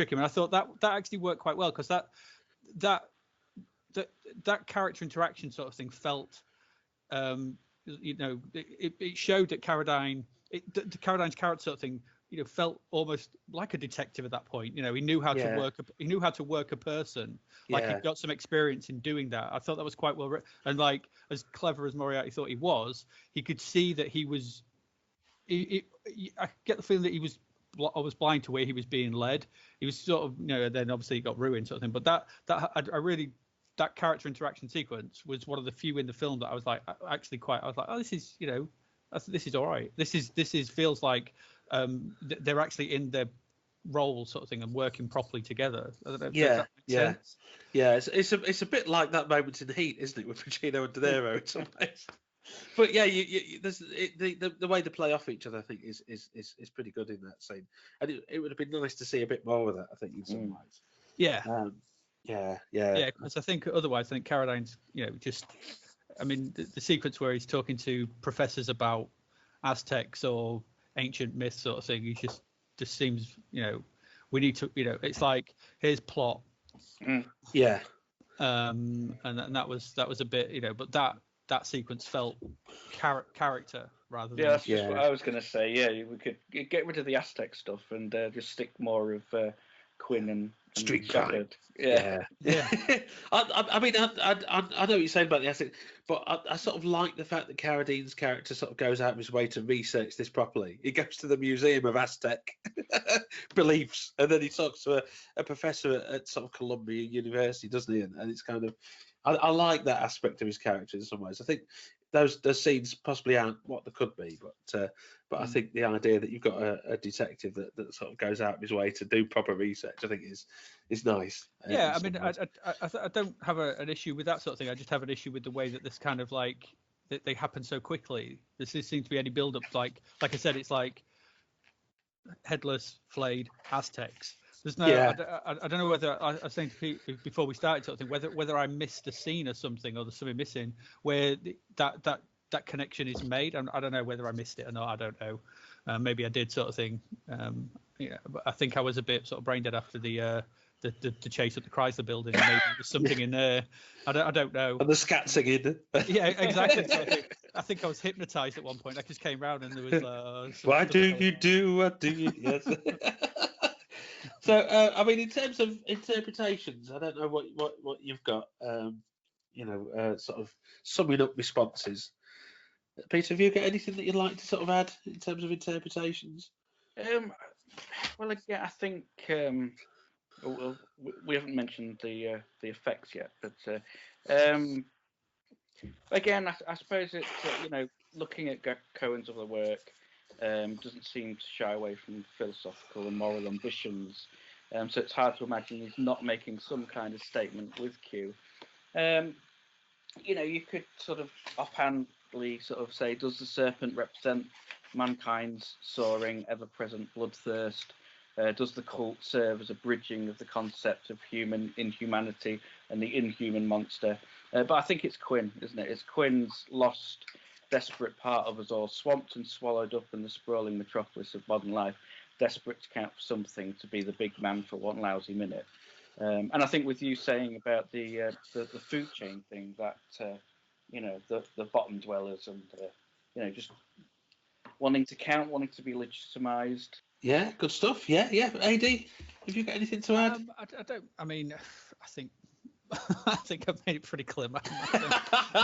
him. And I thought that actually worked quite well, because that character interaction sort of thing felt, it showed that Carradine's character sort of thing, felt almost like a detective at that point. He knew how to work a person, like he'd got some experience in doing that. I thought that was quite well written, and like as clever as Moriarty thought he was, he could see that he was. I get the feeling that he was almost blind to where he was being led. He was sort of, then obviously he got ruined sort of thing. But that character interaction sequence was one of the few in the film that I was like, oh, this is, this is all right. This feels like they're actually in their role sort of thing and working properly together. I don't know if that makes sense. Yeah. It's a bit like that moment in Heat, isn't it, with Pacino and De Niro in some ways. But yeah, the way they play off each other, I think, is pretty good in that scene, and it would have been nice to see a bit more of that, I think, in some ways. Yeah. Yeah, because I think Carradine's, the sequence where he's talking to professors about Aztecs or ancient myths sort of thing, he just seems, we need to, it's like, here's plot. Yeah. And that was a bit, but that sequence felt character rather than. Yeah, that's just what I was going to say. Yeah, we could get rid of the Aztec stuff and just stick more of Quinn and street crime. Yeah. I mean, I know what you're saying about the Aztec, but I sort of like the fact that Carradine's character sort of goes out of his way to research this properly. He goes to the Museum of Aztec beliefs, and then he talks to a professor at sort of Columbia University, doesn't he? And it's kind of, I like that aspect of his character in some ways. I think those scenes possibly aren't what they could be, but I think the idea that you've got a detective that sort of goes out of his way to do proper research, I think is nice. Yeah, I mean, I don't have an issue with that sort of thing. I just have an issue with the way that this kind of like that they happen so quickly. There seems to be any build up. Like I said, it's like headless, flayed Aztecs. There's no. Yeah. I don't know whether I was saying to Pete before we started sort of thing whether I missed a scene or something, or there's something missing where that connection is made. I don't know whether I missed it or not. I don't know. Maybe I did sort of thing. But I think I was a bit sort of brain dead after the chase at the Chrysler building. Maybe there's something in there. I don't know. And the scat singing. Yeah, exactly. So I think I was hypnotized at one point. I just came round and there was. Why do you do? What do you? Yes. So, I mean, in terms of interpretations, I don't know what you've got, sort of summing up responses. Peter, have you got anything that you'd like to sort of add in terms of interpretations? Well, again, I think we haven't mentioned the effects yet, but again, I suppose it's looking at Cohen's other work. Doesn't seem to shy away from philosophical and moral ambitions, so it's hard to imagine he's not making some kind of statement with Q. You could sort of offhandedly sort of say, does the serpent represent mankind's soaring, ever-present bloodthirst? Does the cult serve as a bridging of the concept of human inhumanity and the inhuman monster? But I think it's Quinn, isn't it? It's Quinn's lost desperate part of us all, swamped and swallowed up in the sprawling metropolis of modern life, desperate to count for something, to be the big man for one lousy minute. And I think with you saying about the food chain thing, that the bottom dwellers and just wanting to count, wanting to be legitimized. Yeah, good stuff. Yeah. AD, have you got anything to add? I don't. I mean, I think I think I've made it pretty clear. My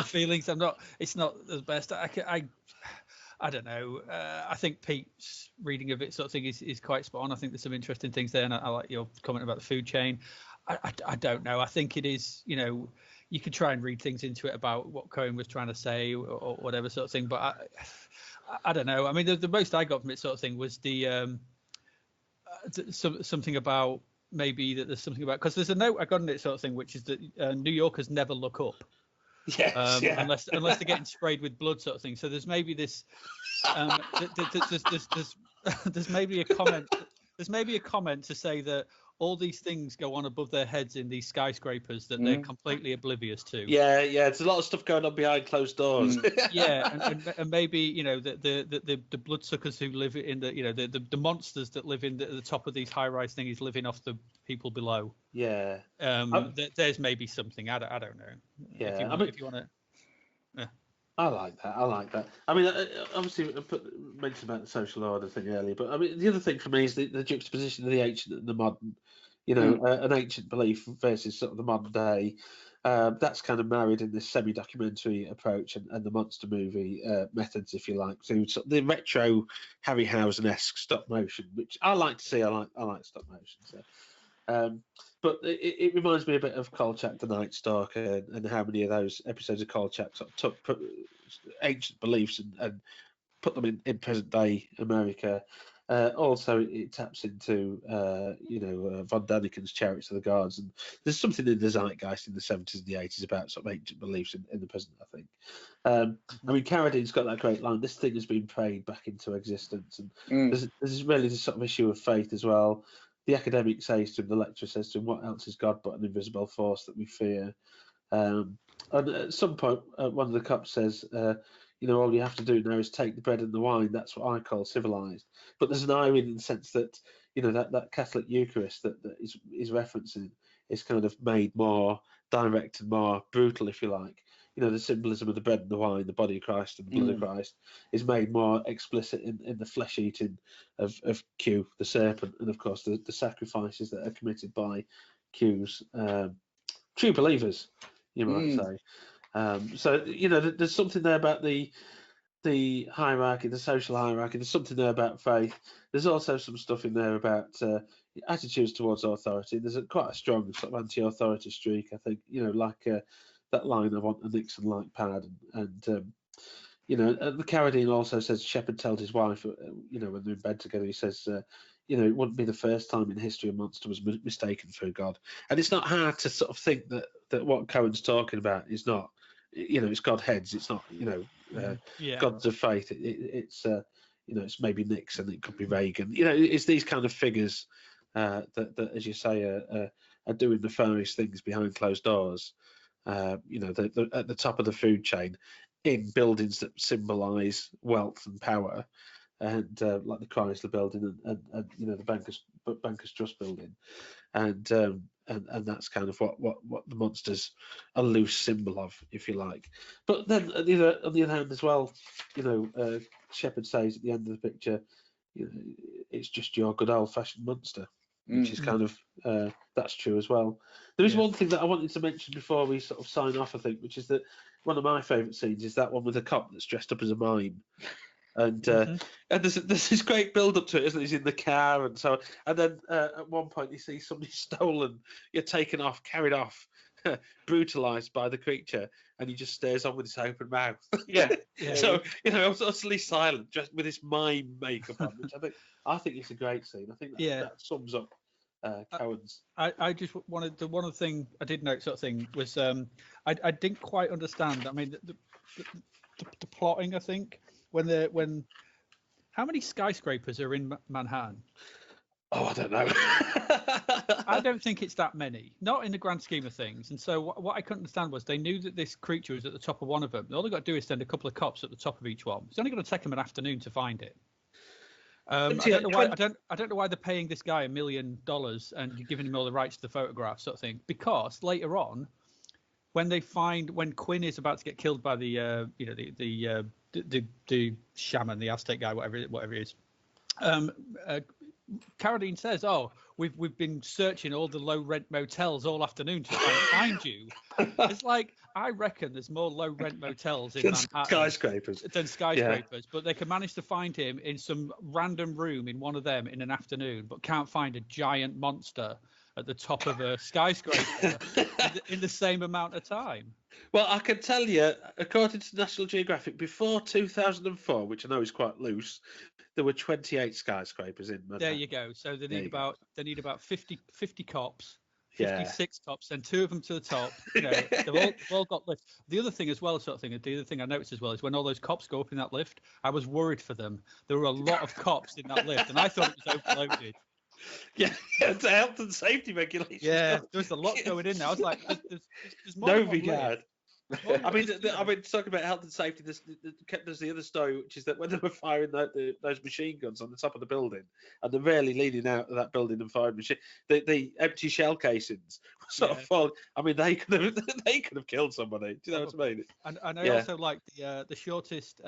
feelings. It's not the best. I don't know. I think Pete's reading of it sort of thing is quite spot on. I think there's some interesting things there, and I like your comment about the food chain. I don't know. I think it is, you could try and read things into it about what Cohen was trying to say or whatever sort of thing, but I don't know. I mean, the most I got from it sort of thing was the something about maybe that there's something about, because there's a note I got in it sort of thing, which is that New Yorkers never look up. Yes, unless they're getting sprayed with blood sort of thing. So there's maybe this there's maybe a comment. There's maybe a comment to say that all these things go on above their heads in these skyscrapers that they're completely oblivious to. Yeah. There's a lot of stuff going on behind closed doors. Yeah, and maybe the bloodsuckers who live in the monsters that live in the top of these high-rise things living off the people below. Yeah. There's maybe something. I don't know. Yeah. If you want to. Yeah. I like that. I mean, obviously, I mentioned about the social order thing earlier, but I mean, the other thing for me is the juxtaposition of the ancient and the modern. An ancient belief versus sort of the modern day. That's kind of married in this semi-documentary approach and the monster movie methods, if you like, to sort of the retro Harryhausen-esque stop motion, which I like to see. I like stop motion. So. But it reminds me a bit of Kolchak the Night Stalker and how many of those episodes of Kolchak sort of took ancient beliefs and put them in present day America. Also, it taps into von Daniken's Chariots of the Gods, and there's something in the zeitgeist in the 70s and the 80s about sort of ancient beliefs in the present, I think. I mean, Carradine's got that great line, this thing has been prayed back into existence, and there's really this sort of issue of faith as well. The academic says to him, the lecturer says to him, what else is God but an invisible force that we fear? And at some point, one of the cops says, all you have to do now is take the bread and the wine. That's what I call civilized. But there's an irony in the sense that, that Catholic Eucharist that is referencing is kind of made more direct and more brutal, if you like. The symbolism of the bread and the wine, the body of Christ and the blood of Christ, is made more explicit in the flesh eating of Q, the serpent, and of course the sacrifices that are committed by Q's true believers, you might say. So there's something there about the hierarchy, the social hierarchy. There's something there about faith. There's also some stuff in there about attitudes towards authority. There's quite a strong sort of anti-authority streak, I think. Like that line, I want a Nixon-like pad, and the Carradine also says Shepard told his wife, when they're in bed together, he says, it wouldn't be the first time in history a monster was mistaken for a god. And it's not hard to sort of think that what Cohen's talking about is not, it's God heads. It's not, gods of faith. It's it's maybe Nixon. It could be Reagan. It's these kind of figures that, as you say, are doing nefarious things behind closed doors. At the top of the food chain, in buildings that symbolise wealth and power, and like the Chrysler building and the Bankers Trust building, and that's kind of what the monster's a loose symbol of, if you like. But then on the other hand as well, Shepard says at the end of the picture, it's just your good old fashioned monster. Which is kind of that's true as well. There is one thing that I wanted to mention before we sort of sign off, I think, which is that one of my favourite scenes is that one with a cop that's dressed up as a mime, and there's this great build up to it, isn't it? He's in the car and so, and then at one point he sees somebody stolen, taken off, carried off, brutalised by the creature, and he just stares on with his open mouth. So utterly silent, just with this mime makeup on, which I think it's a great scene. I think that sums up Cohen's. I just wanted one of the thing I did note sort of thing was I didn't quite understand. I mean the plotting. I think when how many skyscrapers are in Manhattan? Oh, I don't know. I don't think it's that many, not in the grand scheme of things. And so what I couldn't understand was they knew that this creature was at the top of one of them. All they've got to do is send a couple of cops at the top of each one. It's only going to take them an afternoon to find it. I don't know why. I don't know why they're paying this guy $1 million and giving him all the rights to the photograph, sort of thing. Because later on, when Quinn is about to get killed by the shaman, the Aztec guy, whatever it is. Carradine says, "Oh, we've been searching all the low rent motels all afternoon to try and find you." It's like, I reckon there's more low rent motels in Manhattan than skyscrapers, but they can manage to find him in some random room in one of them in an afternoon, but can't find a giant monster at the top of a skyscraper in the same amount of time. Well, I can tell you, according to National Geographic, before 2004, which I know is quite loose, there were 28 skyscrapers in Manhattan. There you go. So they need about 50 cops, 56 cops, and 2 of them to the top. You know, they've all got lifts. The other thing as well, the other thing I noticed as well is when all those cops go up in that lift, I was worried for them. There were a lot of cops in that lift, and I thought it was overloaded. Yeah, it's health and safety regulations. Yeah, there's a lot going in there. I was like, there's more. No regard. I mean, talking about health and safety, there's the other story, which is that when they were firing those machine guns on the top of the building, and they're rarely leaning out of that building and firing the empty shell casings sort of falling. I mean, they could have killed somebody. Do you know what I mean? And I also like the shortest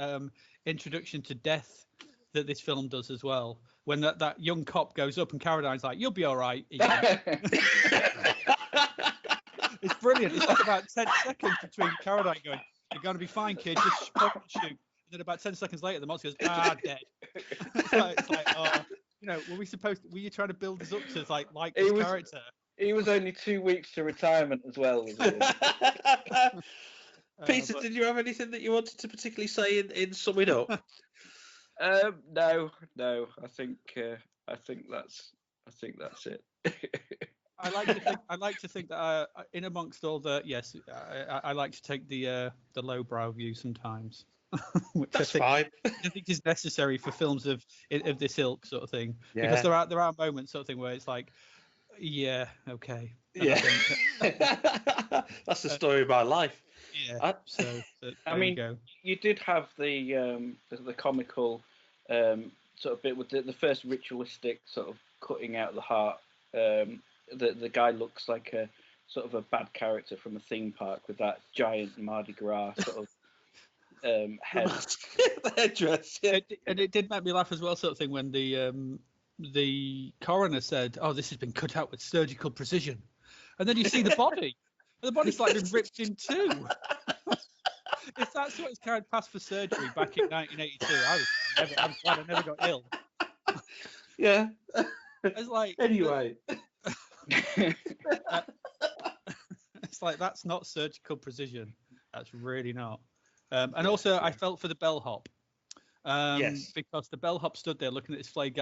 introduction to death that this film does as well. When that young cop goes up and Carradine's like, "You'll be all right." It's brilliant. It's like about 10 seconds between Carradine going, "You're going to be fine, kid. Just point and shoot." And then about 10 seconds later, the monster goes, "Dead." It's like, oh, were you trying to build us up to like this character? He was only 2 weeks to retirement as well. Wasn't he? Peter, did you have anything that you wanted to particularly say in summing up? No. I think that's it. I like to think that in amongst all the I like to take the lowbrow view sometimes. Which That's fine. I think is necessary for films of this ilk sort of thing. Yeah. Because there are moments sort of thing where it's like, yeah, okay. Yeah. That's the story of my life. Yeah. I mean, you did have the comical sort of bit with the first ritualistic sort of cutting out the heart. The guy looks like a sort of a bad character from a theme park with that giant Mardi Gras sort of head. The headdress. Yeah. And it did make me laugh as well, sort of thing, when the coroner said, "Oh, this has been cut out with surgical precision," and then you see the body. The body's like been ripped in two. If that's what was carried past for surgery back in 1982, I'm glad I never got ill. Yeah. It's like, anyway. It's like, that's not surgical precision. That's really not. And also, I felt for the bellhop. Yes. Because the bellhop stood there looking at his flayed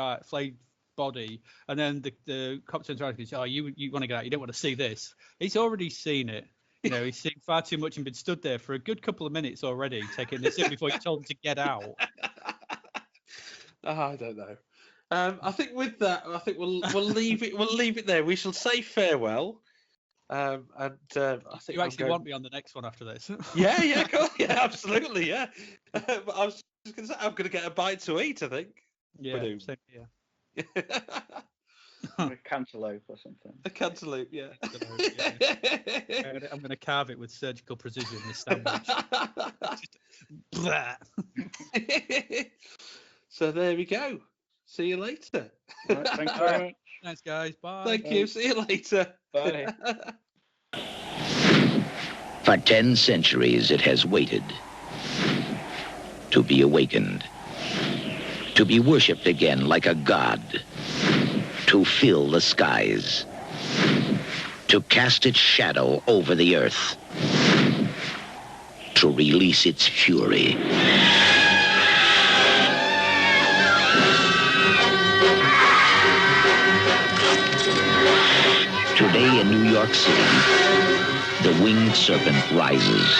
body, and then the cop turns around and goes, "Oh, you want to get out? You don't want to see this." He's already seen it. You know, he's seen far too much and been stood there for a good couple of minutes already, taking this in before you told him to get out. I don't know. I think with that, we'll leave it. We'll leave it there. We shall say farewell. I think you actually want me on the next one after this. Yeah, cool. Yeah, absolutely, yeah. But I was just going to say, I'm going to get a bite to eat, I think. Yeah, same here. A cantaloupe or something. A cantaloupe, yeah. I'm going to carve it with surgical precision, this sandwich. So there we go. See you later. Right, thanks very much. Thanks, guys. Bye. Thank you. See you later. Bye. For 10 centuries it has waited to be awakened, to be worshipped again like a god, to fill the skies, to cast its shadow over the earth, to release its fury. Today in New York City, the Winged Serpent rises.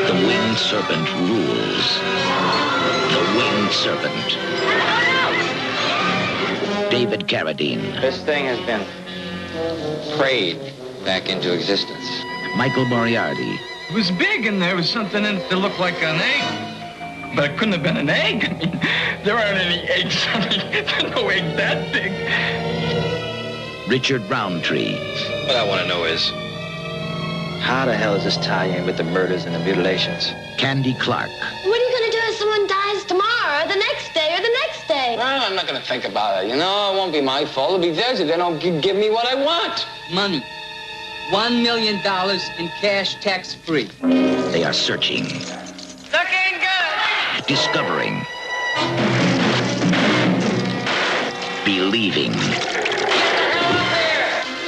The Winged Serpent rules. The Winged Serpent. David Carradine. This thing has been prayed back into existence. Michael Moriarty. It was big, and there was something in it that looked like an egg. But it couldn't have been an egg. I mean, there aren't any eggs. There's no egg that big. Richard Roundtree. What I want to know is, how the hell does this tie in with the murders and the mutilations? Candy Clark. What are you going to do if someone dies tomorrow, or the next day, or the next day? Well, I'm not going to think about it. You know, it won't be my fault. It'll be theirs if they don't give me what I want. Money. $1 million in cash, tax-free. They are searching. Looking good! Discovering. Believing.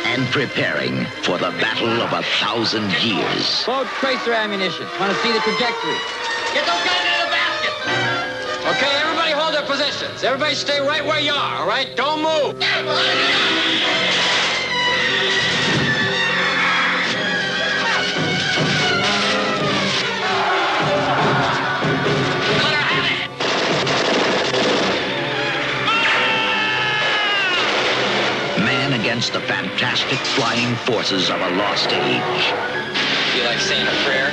And preparing for the battle of 1,000 years. Load tracer ammunition. Want to see the trajectory? Get those guys into the basket! Okay, everybody hold their positions. Everybody stay right where you are, all right? Don't move. Against the fantastic flying forces of a lost age. You like saying a prayer?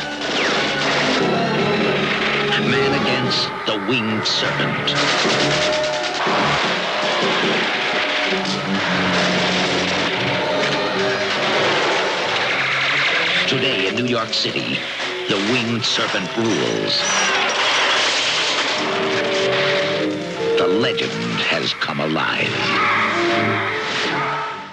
Man against the Winged Serpent. Today in New York City, the Winged Serpent rules. The legend has come alive.